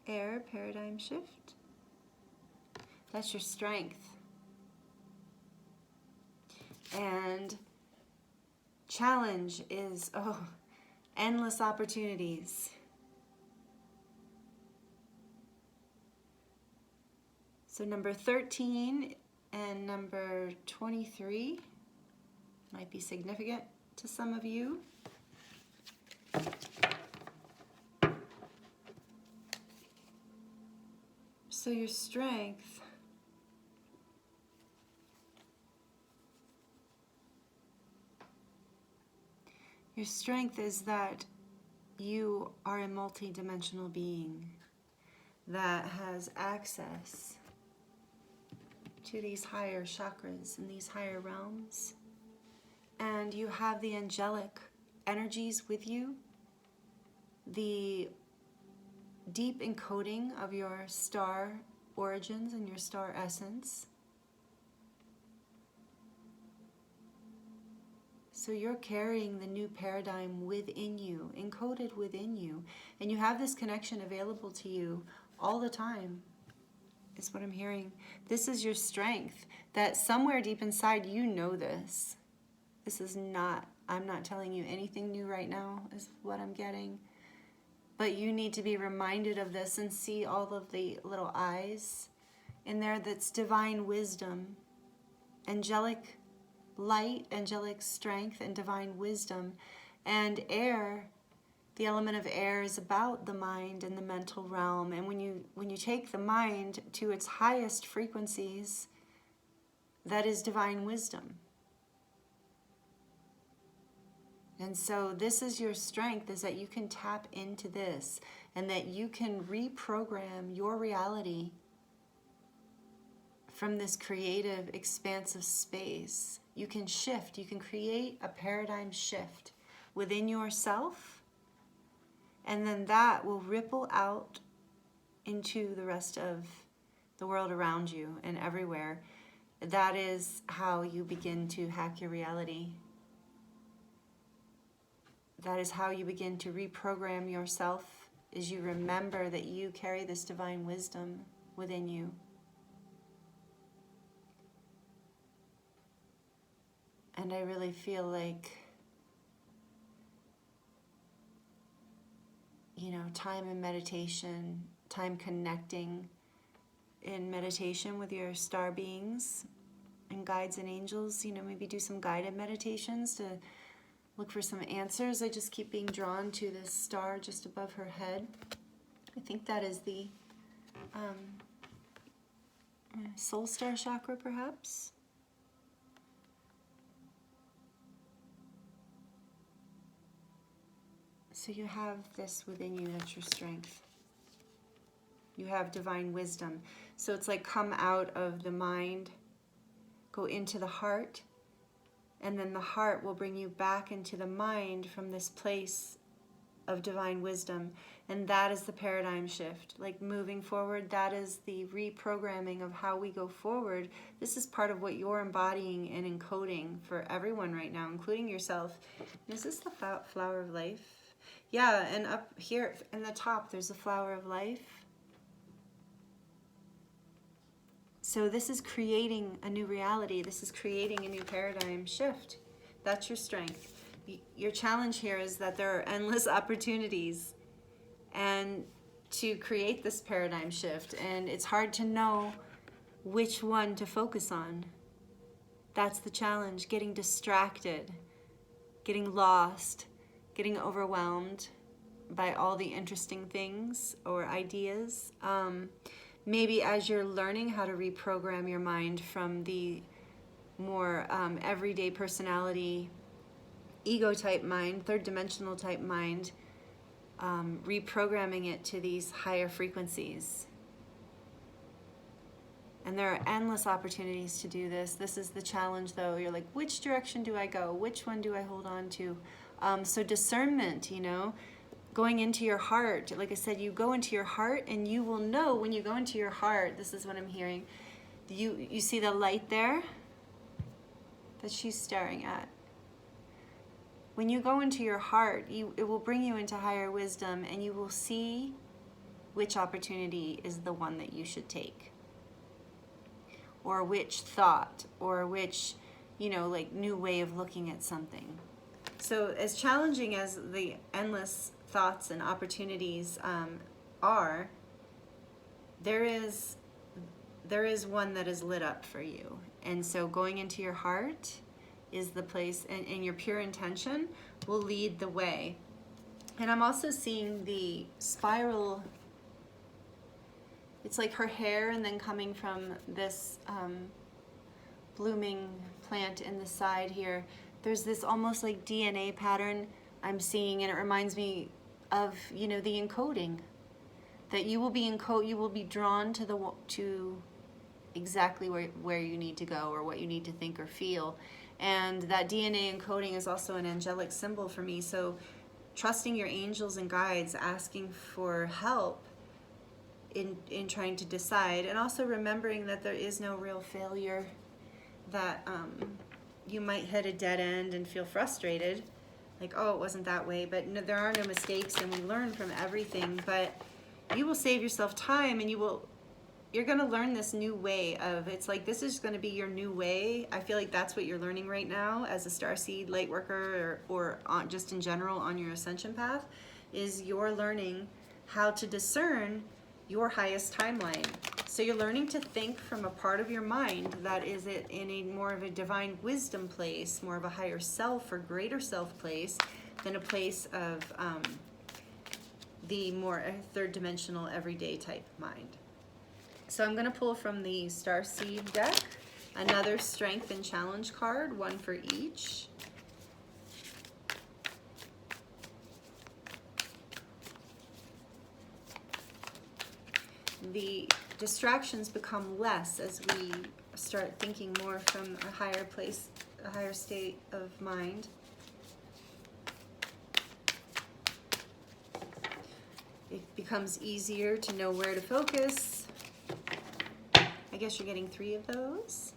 Air, paradigm shift. That's your strength. And challenge is, oh, endless opportunities. So number 13 and number 23 might be significant to some of you. So your strength, is that you are a multi-dimensional being that has access to these higher chakras and these higher realms. And you have the angelic energies with you, the deep encoding of your star origins and your star essence. So you're carrying the new paradigm within you, encoded within you, and you have this connection available to you all the time, is what I'm hearing. This is your strength, that somewhere deep inside you know this. This is not, I'm not telling you anything new right now, is what I'm getting. But you need to be reminded of this and see all of the little eyes in there. That's divine wisdom, angelic light, angelic strength, and divine wisdom. And air, the element of air, is about the mind and the mental realm. And when you take the mind to its highest frequencies, that is divine wisdom. And so this is your strength, is that you can tap into this and that you can reprogram your reality from this creative, expansive space. You can shift. You can create a paradigm shift within yourself, and then that will ripple out into the rest of the world around you and everywhere. That is how you begin to hack your reality. That is how you begin to reprogram yourself, is you remember that you carry this divine wisdom within you. And I really feel like, time in meditation, time connecting in meditation with your star beings and guides and angels, maybe do some guided meditations to look for some answers. I just keep being drawn to this star just above her head. I think that is the soul star chakra, perhaps. So you have this within you, that's your strength. You have divine wisdom. So it's like come out of the mind, go into the heart, and then the heart will bring you back into the mind from this place of divine wisdom. And that is the paradigm shift. Like moving forward, that is the reprogramming of how we go forward. This is part of what you're embodying and encoding for everyone right now, including yourself. Is this the flower of life? Yeah, and up here in the top, there's the flower of life. So this is creating a new reality. This is creating a new paradigm shift. That's your strength. Your challenge here is that there are endless opportunities and to create this paradigm shift. And it's hard to know which one to focus on. That's the challenge, getting distracted, getting lost, getting overwhelmed by all the interesting things or ideas. Maybe as you're learning how to reprogram your mind from the more everyday personality, ego type mind, third dimensional type mind, reprogramming it to these higher frequencies. And there are endless opportunities to do this. This is the challenge though. You're like, which direction do I go? Which one do I hold on to? So discernment, going into your heart. Like I said, you go into your heart and you will know when you go into your heart, this is what I'm hearing. You see the light there that she's staring at. When you go into your heart, it will bring you into higher wisdom and you will see which opportunity is the one that you should take. Or which thought, or which, new way of looking at something. So as challenging as the endless thoughts and opportunities are, there is one that is lit up for you. And so going into your heart is the place, and your pure intention will lead the way. And I'm also seeing the spiral. It's like her hair and then coming from this blooming plant in the side here. There's this almost like DNA pattern I'm seeing, and it reminds me of, the encoding. That you will be drawn to exactly where you need to go or what you need to think or feel. And that DNA encoding is also an angelic symbol for me. So trusting your angels and guides, asking for help in trying to decide, and also remembering that there is no real failure, that you might hit a dead end and feel frustrated, like, oh, it wasn't that way, but no, there are no mistakes and we learn from everything. But you will save yourself time, and you're going to learn this new way of, it's like this is going to be your new way. I feel like that's what you're learning right now as a Starseed Lightworker, or just in general on your Ascension path, is you're learning how to discern your highest timeline. So you're learning to think from a part of your mind that is in a more of a divine wisdom place, more of a higher self or greater self place, than a place of the more third dimensional everyday type mind. So I'm going to pull from the Starseed deck another strength and challenge card, one for each. The distractions become less as we start thinking more from a higher place, a higher state of mind. It becomes easier to know where to focus. I guess you're getting 3 of those,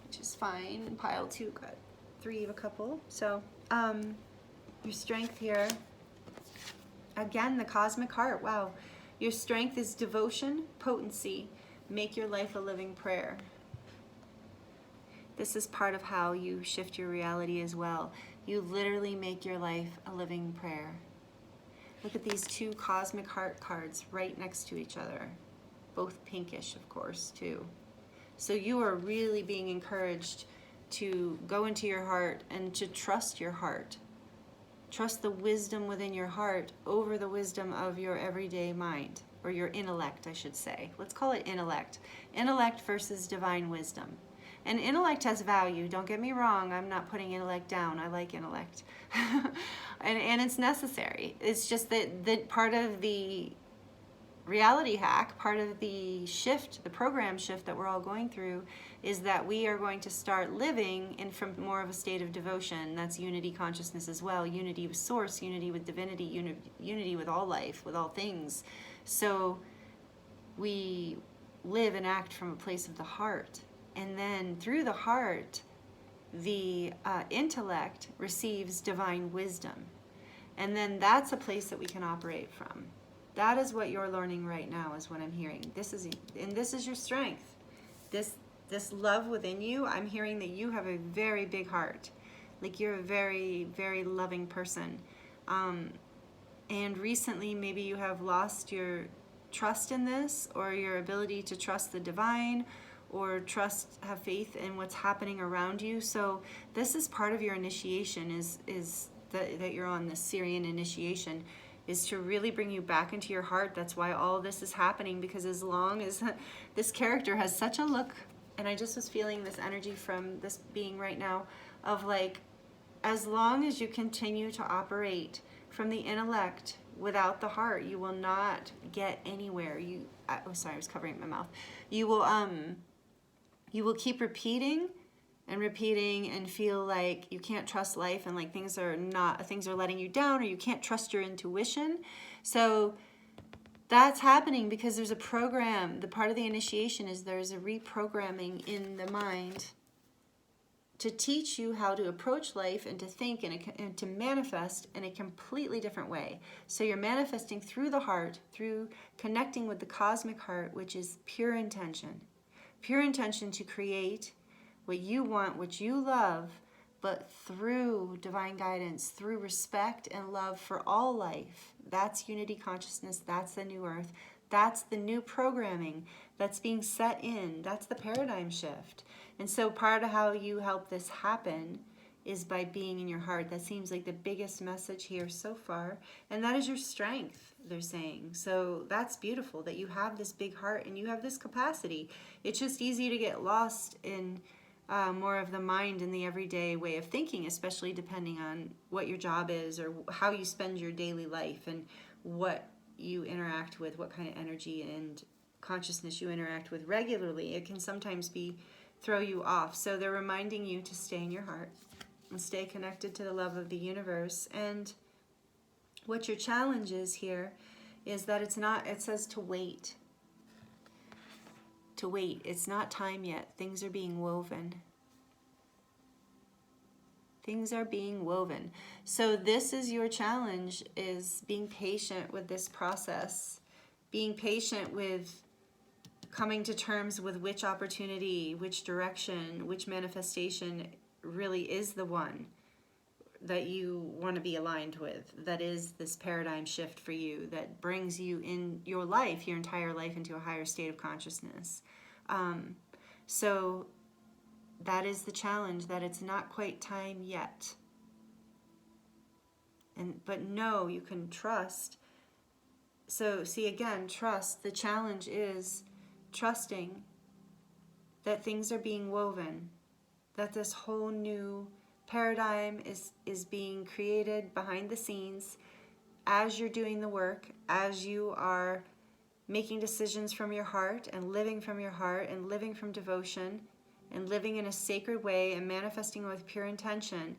which is fine. Pile 2 got 3 of a couple. So your strength here, again, the cosmic heart. Wow. Your strength is devotion, potency. Make your life a living prayer. This is part of how you shift your reality as well. You literally make your life a living prayer. Look at these 2 cosmic heart cards right next to each other. Both pinkish, of course, too. So you are really being encouraged to go into your heart and to trust your heart. Trust the wisdom within your heart over the wisdom of your everyday mind, or your intellect, I should say. Let's call it intellect. Intellect versus divine wisdom. And intellect has value, don't get me wrong, I'm not putting intellect down, I like intellect. and it's necessary. It's just that part of the reality hack, part of the shift, the program shift that we're all going through, is that we are going to start living in from more of a state of devotion. That's unity consciousness as well, unity with source, unity with divinity, unity with all life, with all things. So we live and act from a place of the heart. And then through the heart, the intellect receives divine wisdom. And then that's a place that we can operate from. That is what you're learning right now, is what I'm hearing. This is your strength. This love within you, I'm hearing that you have a very big heart. Like you're a very, very loving person. And recently maybe you have lost your trust in this, or your ability to trust the divine, or have faith in what's happening around you. So this is part of your initiation, is that you're on this Syrian initiation, is to really bring you back into your heart. That's why all of this is happening, because as long as this character has such a look, and I just was feeling this energy from this being right now, of like, as long as you continue to operate from the intellect without the heart, you will not get anywhere. Oh, sorry, I was covering my mouth. You will keep repeating and feel like you can't trust life, and like things are letting you down, or you can't trust your intuition. So that's happening because there's a program. The part of the initiation is there's a reprogramming in the mind to teach you how to approach life and to think and to manifest in a completely different way. So you're manifesting through the heart, through connecting with the cosmic heart, which is pure intention. Pure intention to create what you want, what you love, but through divine guidance, through respect and love for all life. That's unity consciousness. That's the new earth. That's the new programming that's being set in. That's the paradigm shift. And so part of how you help this happen is by being in your heart. That seems like the biggest message here so far. And that is your strength, they're saying. So that's beautiful that you have this big heart and you have this capacity. It's just easy to get lost in more of the mind and the everyday way of thinking, especially depending on what your job is or how you spend your daily life and what you interact with, what kind of energy and consciousness you interact with regularly. It can sometimes throw you off. So they're reminding you to stay in your heart and stay connected to the love of the universe. And what your challenge is here is that it says to wait. To wait. It's not time yet. Things are being woven. Things are being woven. So this is your challenge, is being patient with this process. Being patient with coming to terms with which opportunity, which direction, which manifestation really is the one that you want to be aligned with, that is this paradigm shift for you, that brings you in your life, your entire life, into a higher state of consciousness. So that is the challenge, that it's not quite time yet. But no, you can trust. So see, again, trust. The challenge is trusting that things are being woven, that this whole new paradigm is being created behind the scenes as you're doing the work, as you are making decisions from your heart and living from your heart and living from devotion and living in a sacred way and manifesting with pure intention.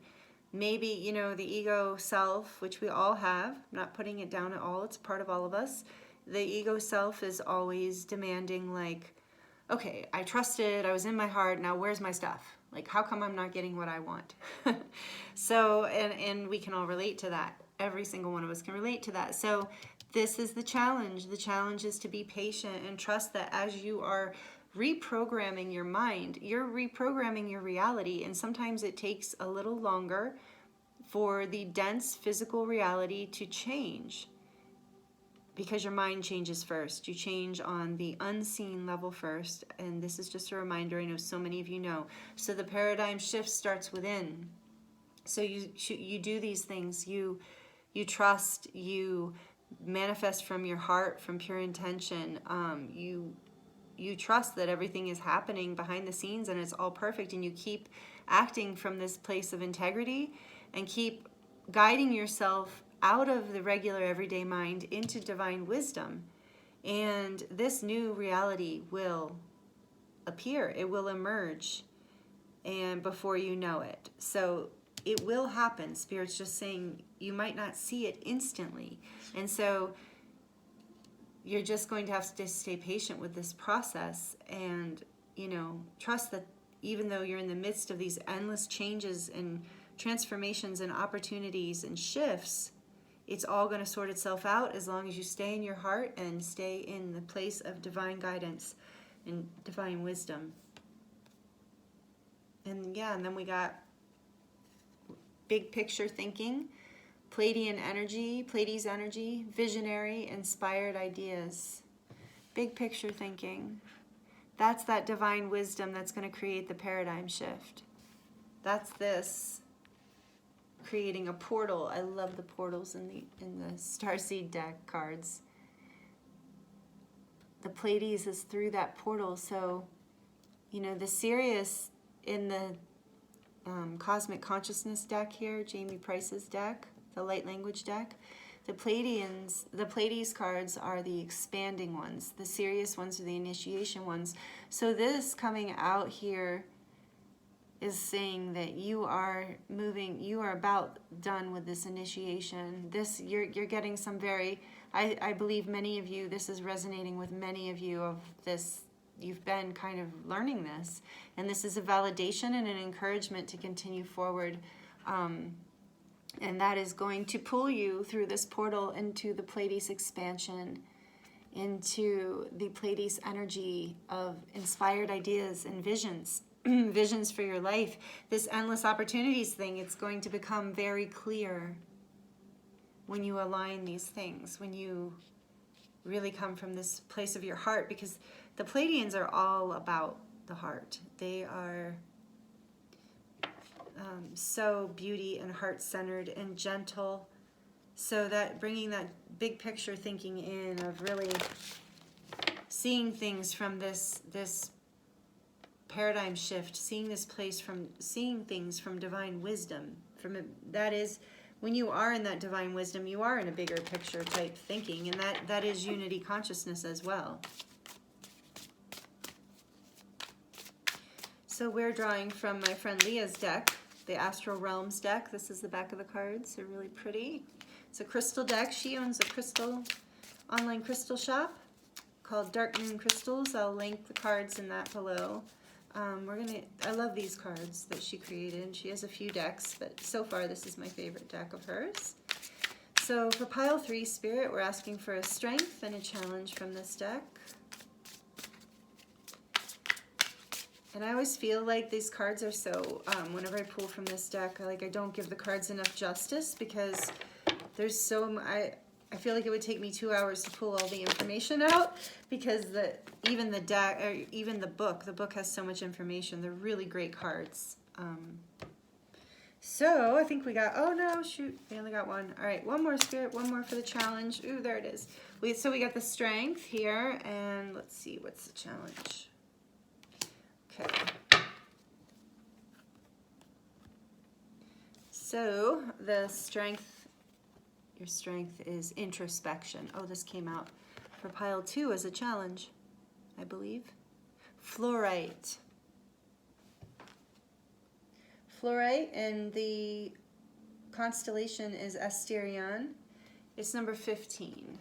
Maybe, you know, the ego self, which we all have, I'm not putting it down at all, it's part of all of us. The ego self is always demanding, like, okay, I trusted, I was in my heart, now where's my stuff? Like, how come I'm not getting what I want? So, and we can all relate to that. Every single one of us can relate to that. So this is the challenge. The challenge is to be patient and trust that as you are reprogramming your mind, you're reprogramming your reality. And sometimes it takes a little longer for the dense physical reality to change, because your mind changes first. You change on the unseen level first. And this is just a reminder, I know so many of you know. So the paradigm shift starts within. So you do these things. You trust, you manifest from your heart, from pure intention. You trust that everything is happening behind the scenes and it's all perfect, and you keep acting from this place of integrity and keep guiding yourself out of the regular everyday mind into divine wisdom. And this new reality will appear, it will emerge, and before you know it. So it will happen. Spirit's just saying you might not see it instantly. And so you're just going to have to stay patient with this process and, you know, trust that even though you're in the midst of these endless changes and transformations and opportunities and shifts, it's all going to sort itself out as long as you stay in your heart and stay in the place of divine guidance and divine wisdom. And yeah, and then we got big picture thinking, Pleiadian energy, Pleiades energy, visionary, inspired ideas. Big picture thinking. That's that divine wisdom that's going to create the paradigm shift. That's this creating a portal. I love the portals in the Starseed deck cards. The Pleiades is through that portal. So, you know, the Sirius in the Cosmic Consciousness deck here, Jamie Price's deck, the Light Language deck. The Pleiades cards are the expanding ones. The Sirius ones are the initiation ones. So this coming out here is saying that you are moving, you are about done with this initiation. This, you're getting some very, I believe many of you, this is resonating with many of you of this. You've been kind of learning this, and this is a validation and an encouragement to continue forward, and that is going to pull you through this portal into the Pleiades expansion, into the Pleiades energy of inspired ideas and visions, visions for your life. This endless opportunities thing, it's going to become very clear when you align these things, when you really come from this place of your heart, because the Pleiadians are all about the heart. They are so beauty and heart-centered and gentle. So that bringing that big picture thinking in of really seeing things from this paradigm shift, seeing this place from seeing things from divine wisdom. That is, when you are in that divine wisdom, you are in a bigger picture type thinking, and that is unity consciousness as well. So we're drawing from my friend Leah's deck, the Astral Realms deck. This is the back of the cards. They're really pretty. It's a crystal deck. She owns a online crystal shop called Dark Moon Crystals. I'll link the cards in that below. I love these cards that she created. She has a few decks, but so far this is my favorite deck of hers. So for pile 3 Spirit, we're asking for a strength and a challenge from this deck. And I always feel like these cards are so, whenever I pull from this deck, I don't give the cards enough justice, because there's so, I feel like it would take me 2 hours to pull all the information out, because even the deck, or even the book has so much information. They're really great cards. So I think we got, oh no, shoot, we only got one. All right, one more Spirit, one more for the challenge. Ooh, there it is. So we got the strength here, and let's see, what's the challenge? Okay. So the strength, your strength is introspection. Oh, this came out for pile 2 as a challenge, I believe. Fluorite. Fluorite, and the constellation is Asterion. It's number 15.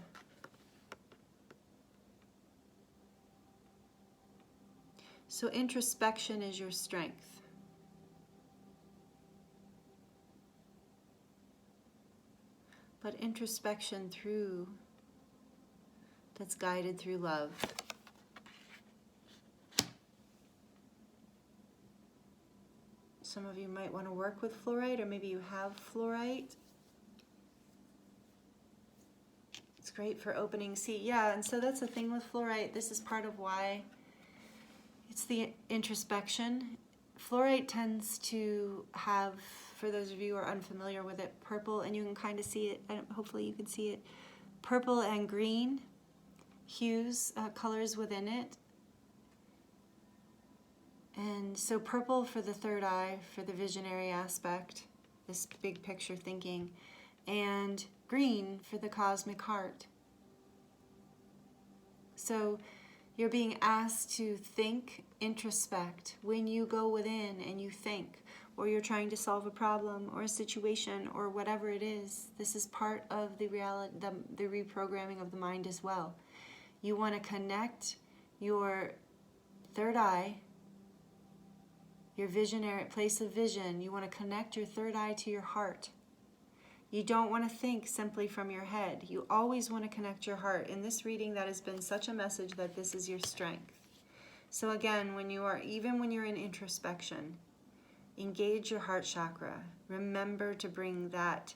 So introspection is your strength. But introspection that's guided through love. Some of you might want to work with fluorite, or maybe you have fluorite. It's great for opening. See, yeah, and so that's the thing with fluorite. This is part of why it's the introspection. Fluorite tends to have, for those of you who are unfamiliar with it, purple, and you can kind of see it, and hopefully you can see it, purple and green hues, colors within it. And so purple for the third eye, for the visionary aspect, this big picture thinking, and green for the cosmic heart. So you're being asked to think, introspect. When you go within and you think, or you're trying to solve a problem or a situation or whatever it is, this is part of the reality, the reprogramming of the mind as well. You want to connect your third eye, your visionary place of vision. You want to connect your third eye to your heart. You don't want to think simply from your head. You always want to connect your heart. In this reading, that has been such a message that this is your strength. So again, even when you're in introspection, engage your heart chakra. Remember to bring that,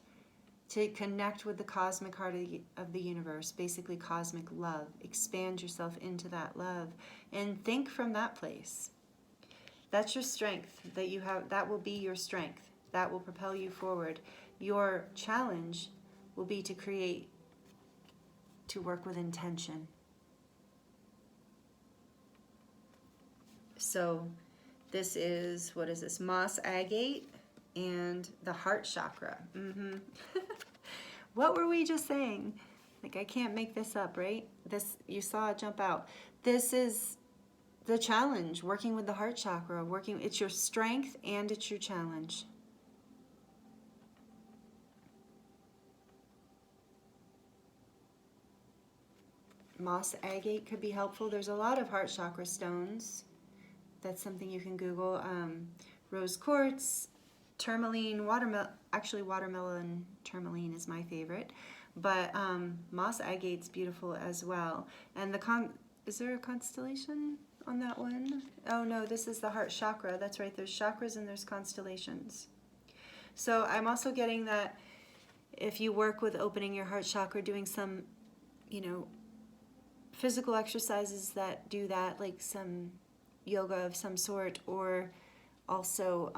to connect with the cosmic heart of the universe, basically cosmic love. Expand yourself into that love and think from that place. That's your strength that you have. That will be your strength. That will propel you forward. Your challenge will be to work with intention. So this is, what is this? Moss agate and the heart chakra. What were we just saying? Like, I can't make this up, right? This, you saw it jump out. This is the challenge, working with the heart chakra. It's your strength and it's your challenge. Moss agate could be helpful. There's a lot of heart chakra stones. That's something you can Google. Rose quartz, tourmaline, watermelon tourmaline is my favorite. But moss agate's beautiful as well. And is there a constellation on that one? Oh no, this is the heart chakra. That's right, there's chakras and there's constellations. So I'm also getting that if you work with opening your heart chakra, doing some, physical exercises that do that, like some yoga of some sort, or also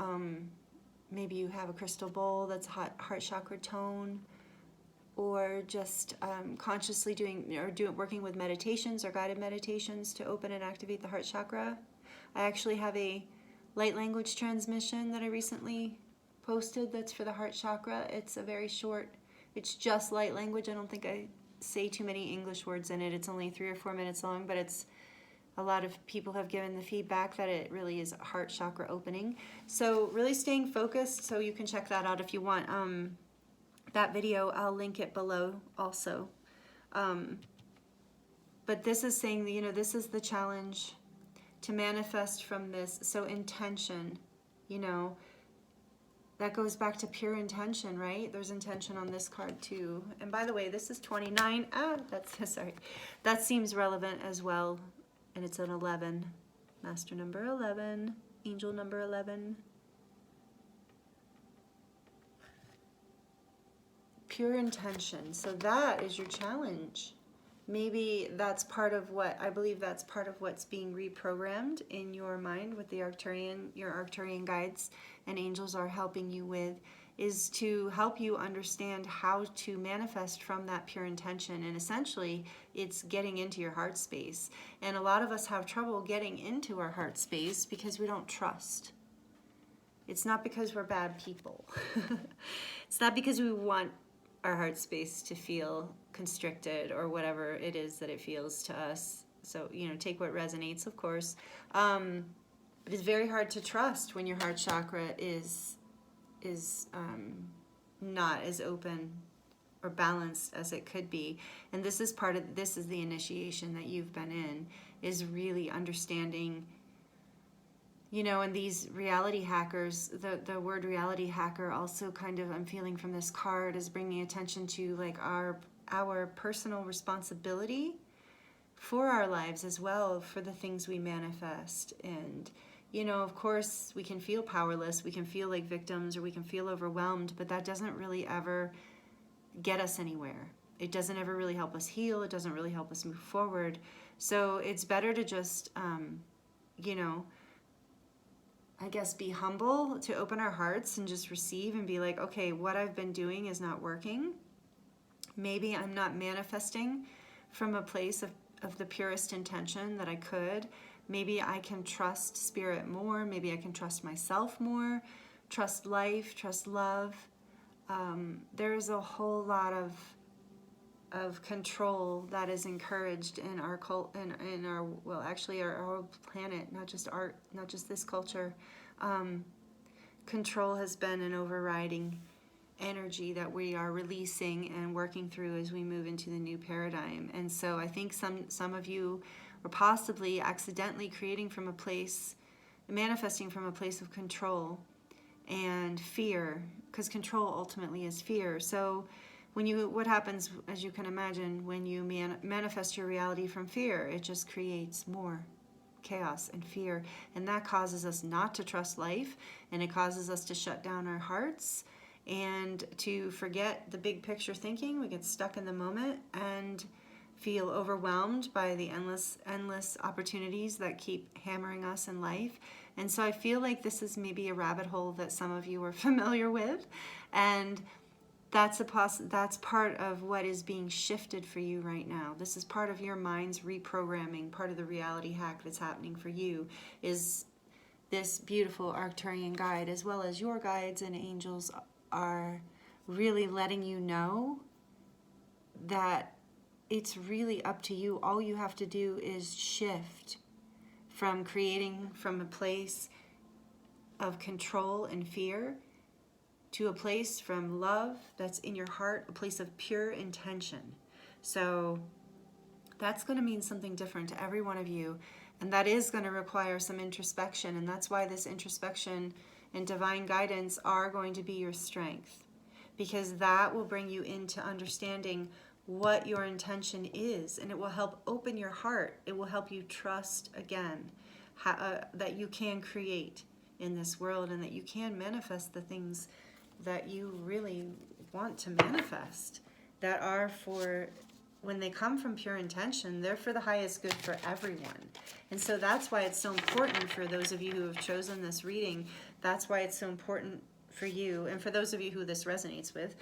maybe you have a crystal bowl that's heart chakra tone, or just consciously working with meditations or guided meditations to open and activate the heart chakra. I actually have a light language transmission that I recently posted that's for the heart chakra. It's a very short, it's just light language. I don't think I say too many English words in it. It's only 3 or 4 minutes long, but a lot of people have given the feedback that it really is heart chakra opening. So really staying focused, so you can check that out if you want. That video, I'll link it below also. But this is saying that, this is the challenge to manifest from this. So intention, that goes back to pure intention, right? There's intention on this card too. And by the way, this is 29. That seems relevant as well. And it's an 11. Master number 11. Angel number 11. Pure intention. So that is your challenge. Maybe that's part of I believe that's part of what's being reprogrammed in your mind with the your Arcturian guides and angels are helping you with, is to help you understand how to manifest from that pure intention. And essentially, it's getting into your heart space. And a lot of us have trouble getting into our heart space because we don't trust. It's not because we're bad people. It's not because we want our heart space to feel constricted or whatever it is that it feels to us. So, you know, take what resonates, of course. But it's very hard to trust when your heart chakra is not as open or balanced as it could be. And this is the initiation that you've been in, is really understanding, you know, and these reality hackers, the word reality hacker also kind of, I'm feeling from this card, is bringing attention to like our personal responsibility for our lives as well, for the things we manifest. And, you know, of course, we can feel powerless, we can feel like victims, or we can feel overwhelmed, but that doesn't really ever get us anywhere. It doesn't ever really help us heal. It doesn't really help us move forward. So it's better to just, you know, I guess be humble, to open our hearts and just receive and be like, okay, what I've been doing is not working. Maybe I'm not manifesting from a place of the purest intention that I could. Maybe I can trust spirit more. Maybe I can trust myself more, trust life, trust love. There's a whole lot of control that is encouraged in our in our, well, actually our whole planet, not just art, not just this culture. Control has been an overriding energy that we are releasing and working through as we move into the new paradigm. And so I think some of you are possibly accidentally manifesting from a place of control and fear, because control ultimately is fear. So what happens, as you can imagine, when you manifest your reality from fear, it just creates more chaos and fear, and that causes us not to trust life, and it causes us to shut down our hearts and to forget the big picture thinking. We get stuck in the moment and feel overwhelmed by the endless opportunities that keep hammering us in life. And so I feel like this is maybe a rabbit hole that some of you are familiar with, and that's part of what is being shifted for you right now. This is part of your mind's reprogramming. Part of the reality hack that's happening for you is this beautiful Arcturian guide, as well as your guides and angels, are really letting you know that it's really up to you. All you have to do is shift from creating from a place of control and fear to a place from love that's in your heart, a place of pure intention. So that's going to mean something different to every one of you, and that is going to require some introspection, and that's why this introspection and divine guidance are going to be your strength, because that will bring you into understanding what your intention is, and it will help open your heart. It will help you trust again that you can create in this world, and that you can manifest the things that you really want to manifest, that are for, when they come from pure intention, they're for the highest good for everyone. And so that's why it's so important for those of you who have chosen this reading. That's why it's so important for you, and for those of you who this resonates with,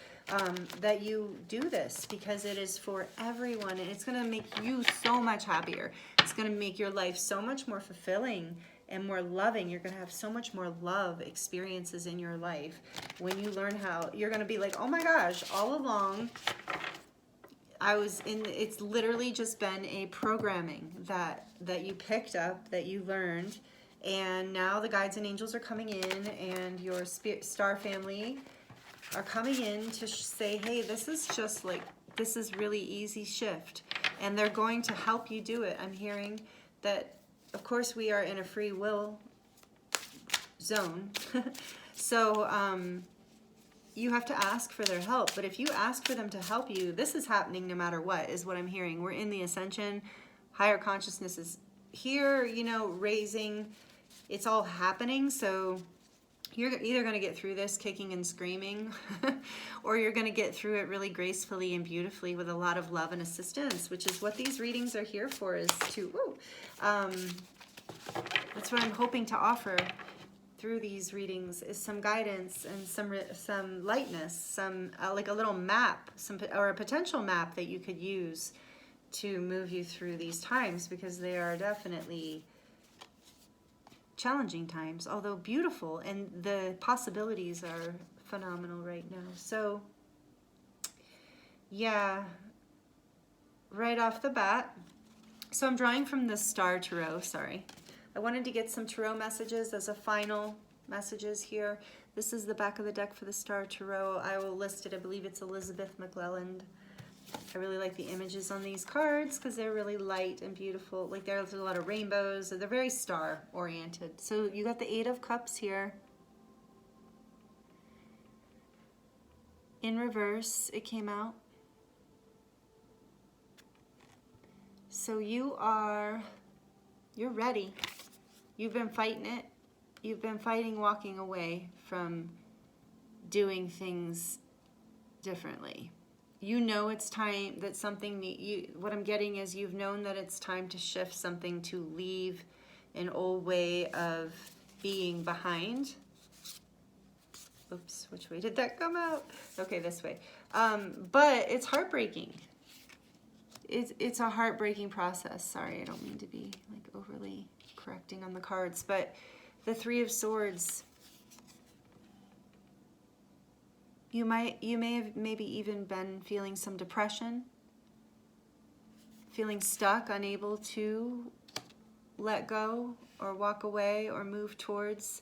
that you do this, because it is for everyone, and it's going to make you so much happier. It's going to make your life so much more fulfilling and more loving. You're going to have so much more love experiences in your life when you learn how. You're going to be like, oh my gosh, all along it's literally just been a programming that you picked up, that you learned, and now the guides and angels are coming in, and your star family are coming in to say, hey, this is really easy shift, and they're going to help you do it. I'm hearing that, of course, we are in a free will zone. So you have to ask for their help. But if you ask for them to help you, this is happening no matter what, is what I'm hearing. We're in the Ascension. Higher consciousness is here, you know, raising. It's all happening. So you're either going to get through this kicking and screaming, or you're going to get through it really gracefully and beautifully with a lot of love and assistance, which is what these readings are here for, is to, that's what I'm hoping to offer through these readings, is some guidance and some lightness, some like a little map, or a potential map that you could use to move you through these times, because they are definitely challenging times, although beautiful, and the possibilities are phenomenal right now. So Yeah, right off the bat. So I'm drawing from the Star Tarot, sorry. I wanted to get some Tarot messages as a final messages here. This is the back of the deck for the Star Tarot. I will list it, I believe it's Elizabeth McClelland. I really like the images on these cards because they're really light and beautiful. Like there's a lot of rainbows. They're very star oriented. So you got the Eight of Cups here. In reverse, it came out. So you're ready. You've been fighting it. You've been fighting walking away from doing things differently. You know it's time that something, what I'm getting is you've known that it's time to shift something, to leave an old way of being behind. Oops, which way did that come out? Okay, this way. But it's heartbreaking. It's a heartbreaking process. Sorry, I don't mean to be like overly correcting on the cards, but the Three of Swords, you may have maybe even been feeling some depression, feeling stuck, unable to let go or walk away or move towards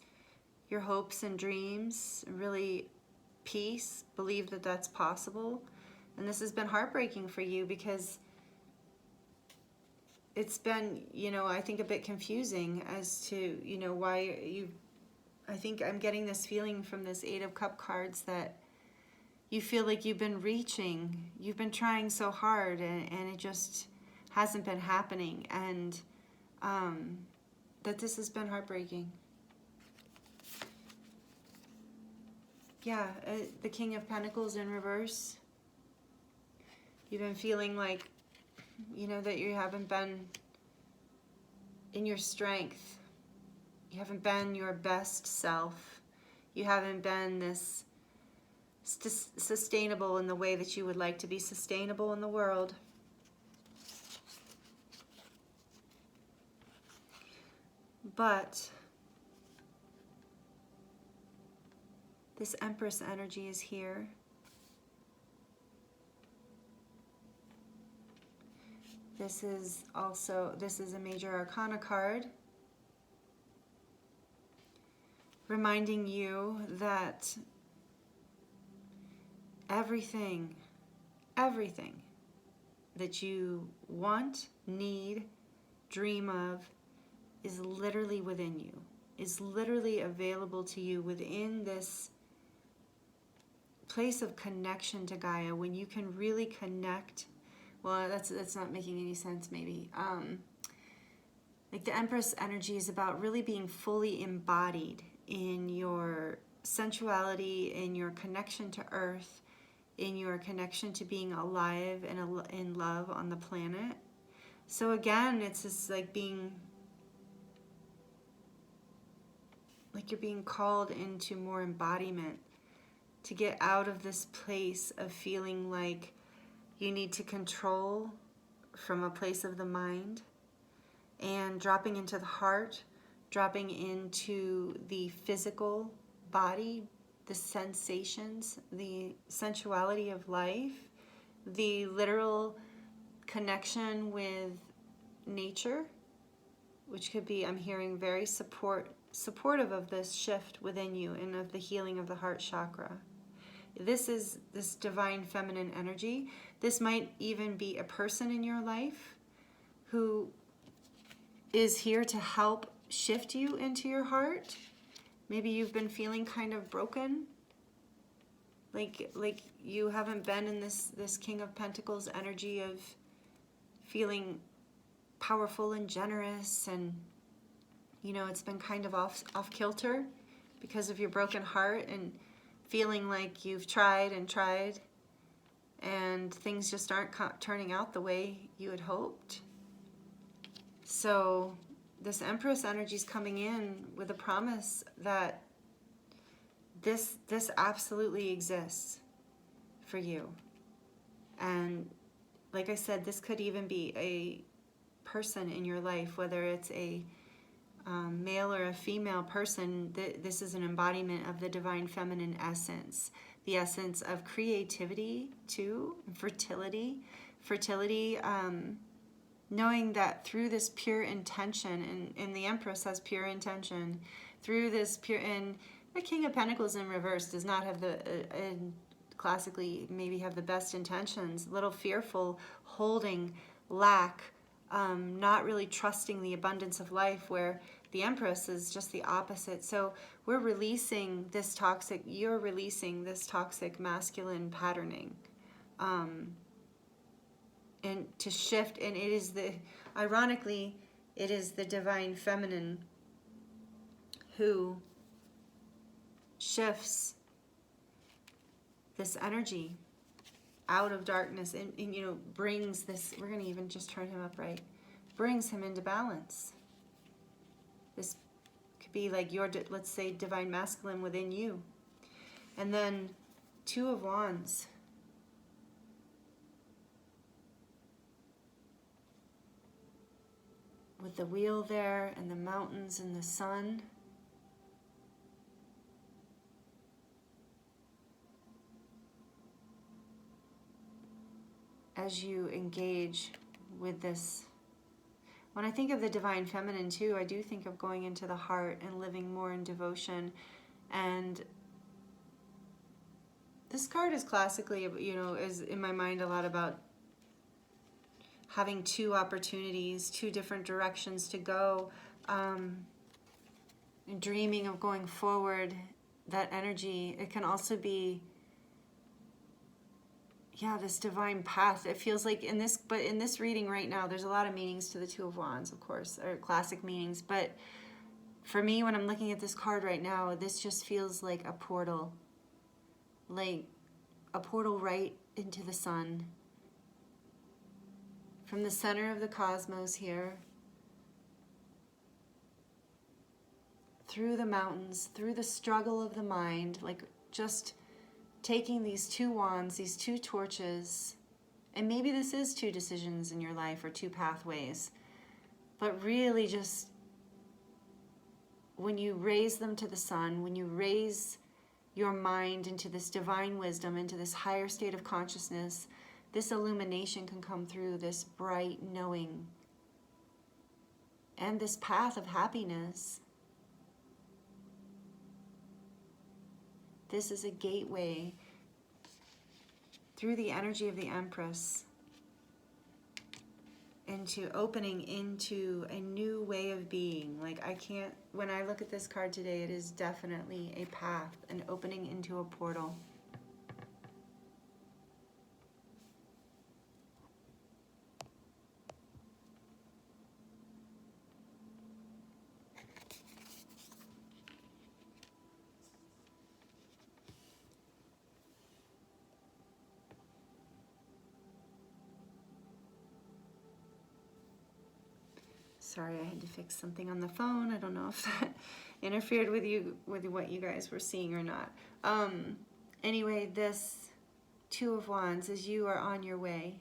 your hopes and dreams, really peace, believe that that's possible. And this has been heartbreaking for you because it's been, I think a bit confusing as to, why I think I'm getting this feeling from this Eight of Cup cards that you feel like you've been reaching, you've been trying so hard and it just hasn't been happening, and that this has been heartbreaking. Yeah, the King of Pentacles in reverse. You've been feeling like, that you haven't been in your strength. You haven't been your best self. You haven't been this sustainable in the way that you would like to be sustainable in the world. But this Empress energy is here. This is a major arcana card, reminding you that everything that you want, need, dream of is literally within you, is literally available to you within this place of connection to Gaia, when you can really connect. Well, that's not making any sense, maybe. Like the Empress energy is about really being fully embodied in your sensuality, in your connection to Earth, in your connection to being alive and in love on the planet. So again, it's just like you're being called into more embodiment, to get out of this place of feeling like you need to control from a place of the mind, and dropping into the heart, dropping into the physical body, the sensations, the sensuality of life, the literal connection with nature, which could be, I'm hearing, very supportive of this shift within you and of the healing of the heart chakra. This is this divine feminine energy. This might even be a person in your life who is here to help shift you into your heart. Maybe you've been feeling kind of broken, like you haven't been in this King of Pentacles energy of feeling powerful and generous, and it's been kind of off kilter because of your broken heart and feeling like you've tried and things just aren't turning out the way you had hoped. So this Empress energy is coming in with a promise that this absolutely exists for you. And like I said, this could even be a person in your life, whether it's a male or a female person. This is an embodiment of the divine feminine essence. the essence of creativity too, and fertility. Fertility, knowing that through this pure intention, and the Empress has pure intention, through this pure, and the King of Pentacles in reverse does not have the, classically maybe have the best intentions, a little fearful, holding, lack, not really trusting the abundance of life, where the Empress is just the opposite. So we're releasing this toxic, you're releasing this toxic masculine patterning. And to shift, and it is the, ironically, it is the divine feminine who shifts this energy out of darkness and you know, brings this, we're going to even just turn him upright, brings him into balance. This could be like your, let's say, divine masculine within you. And then Two of Wands. With the wheel there and the mountains and the sun. As you engage with this, when I think of the divine feminine too, I do think of going into the heart and living more in devotion. And this card is classically, you know, is in my mind a lot about having two opportunities, two different directions to go, dreaming of going forward, that energy. It can also be, yeah, this divine path. It feels like in this, but in this reading right now, there's a lot of meanings to the Two of Wands, of course, or classic meanings. But for me, when I'm looking at this card right now, this just feels like a portal right into the sun. From the center of the cosmos here, through the mountains, through the struggle of the mind, like just taking these two wands, these two torches, and maybe this is two decisions in your life or two pathways, but really just when you raise them to the sun, when you raise your mind into this divine wisdom, into this higher state of consciousness, this illumination can come through, this bright knowing, and this path of happiness. This is a gateway through the energy of the Empress into opening into a new way of being. Like when I look at this card today, it is definitely a path, an opening into a portal. Sorry, I had to fix something on the phone. I don't know if that interfered with what you guys were seeing or not. Anyway, this Two of Wands, as you are on your way,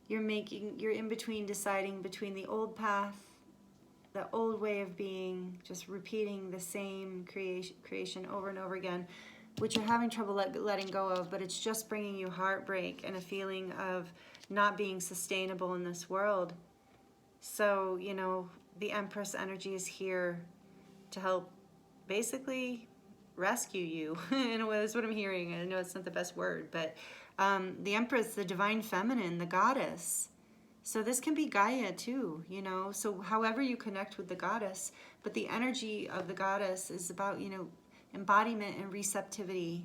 you're in between, deciding between the old path, the old way of being, just repeating the same creation over and over again, which you're having trouble letting go of, but it's just bringing you heartbreak and a feeling of not being sustainable in this world. So, you know, the Empress energy is here to help basically rescue you. In a way, that's what I'm hearing. I know it's not the best word, but the Empress, the divine feminine, the goddess. So this can be Gaia too, you know. So however you connect with the goddess, but the energy of the goddess is about, you know, embodiment and receptivity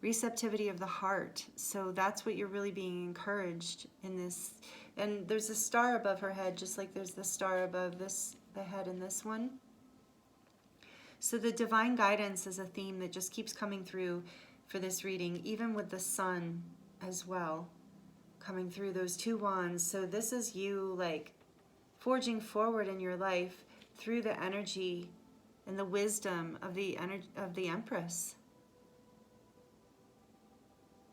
of the heart. So that's what you're really being encouraged in this. And there's a star above her head, just like there's the star above the head in this one. So the divine guidance is a theme that just keeps coming through for this reading, even with the sun as well, coming through those two wands. So this is you like forging forward in your life through the energy and the wisdom of the Empress,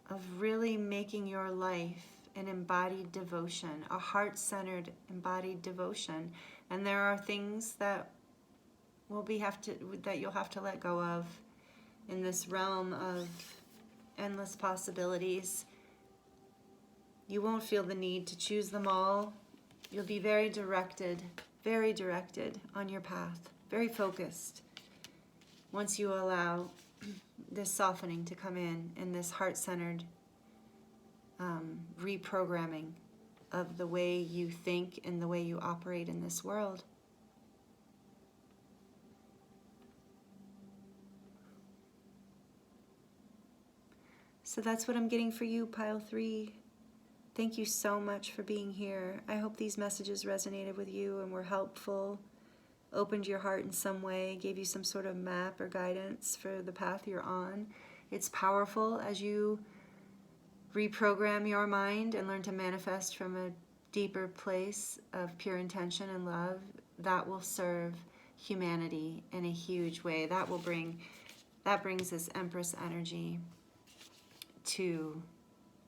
of really making your life an embodied devotion, a heart-centered embodied devotion. And there are things that you'll have to let go of, in this realm of endless possibilities. You won't feel the need to choose them all. You'll be very directed on your path, very focused. Once you allow this softening to come in and this heart-centered reprogramming of the way you think and the way you operate in this world. So that's what I'm getting for you, Pile 3. Thank you so much for being here. I hope these messages resonated with you and were helpful, opened your heart in some way, gave you some sort of map or guidance for the path you're on. It's powerful as you reprogram your mind and learn to manifest from a deeper place of pure intention and love. That will serve humanity in a huge way. That brings this Empress energy to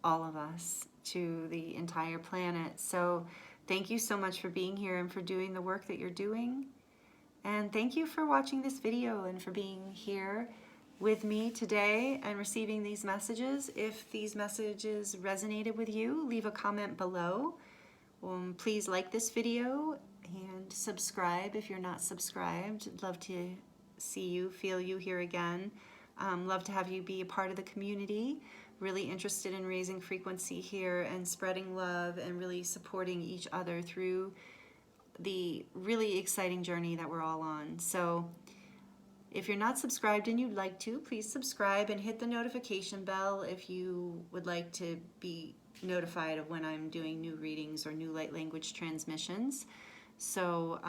all of us, to the entire planet. So thank you so much for being here and for doing the work that you're doing. And thank you for watching this video and for being here with me today and receiving these messages. If these messages resonated with you, leave a comment below. Please like this video and subscribe if you're not subscribed. I'd love to see you, feel you here again. Love to have you be a part of the community. Really interested in raising frequency here and spreading love and really supporting each other through the really exciting journey that we're all on. So if you're not subscribed and you'd like to, please subscribe and hit the notification bell if you would like to be notified of when I'm doing new readings or new light language transmissions. So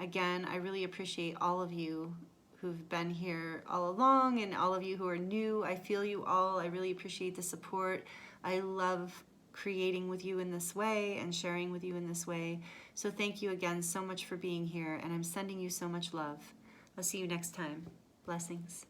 again, I really appreciate all of you who've been here all along and all of you who are new. I feel you all. I really appreciate the support. I love creating with you in this way and sharing with you in this way. So thank you again so much for being here, and I'm sending you so much love. I'll see you next time. Blessings.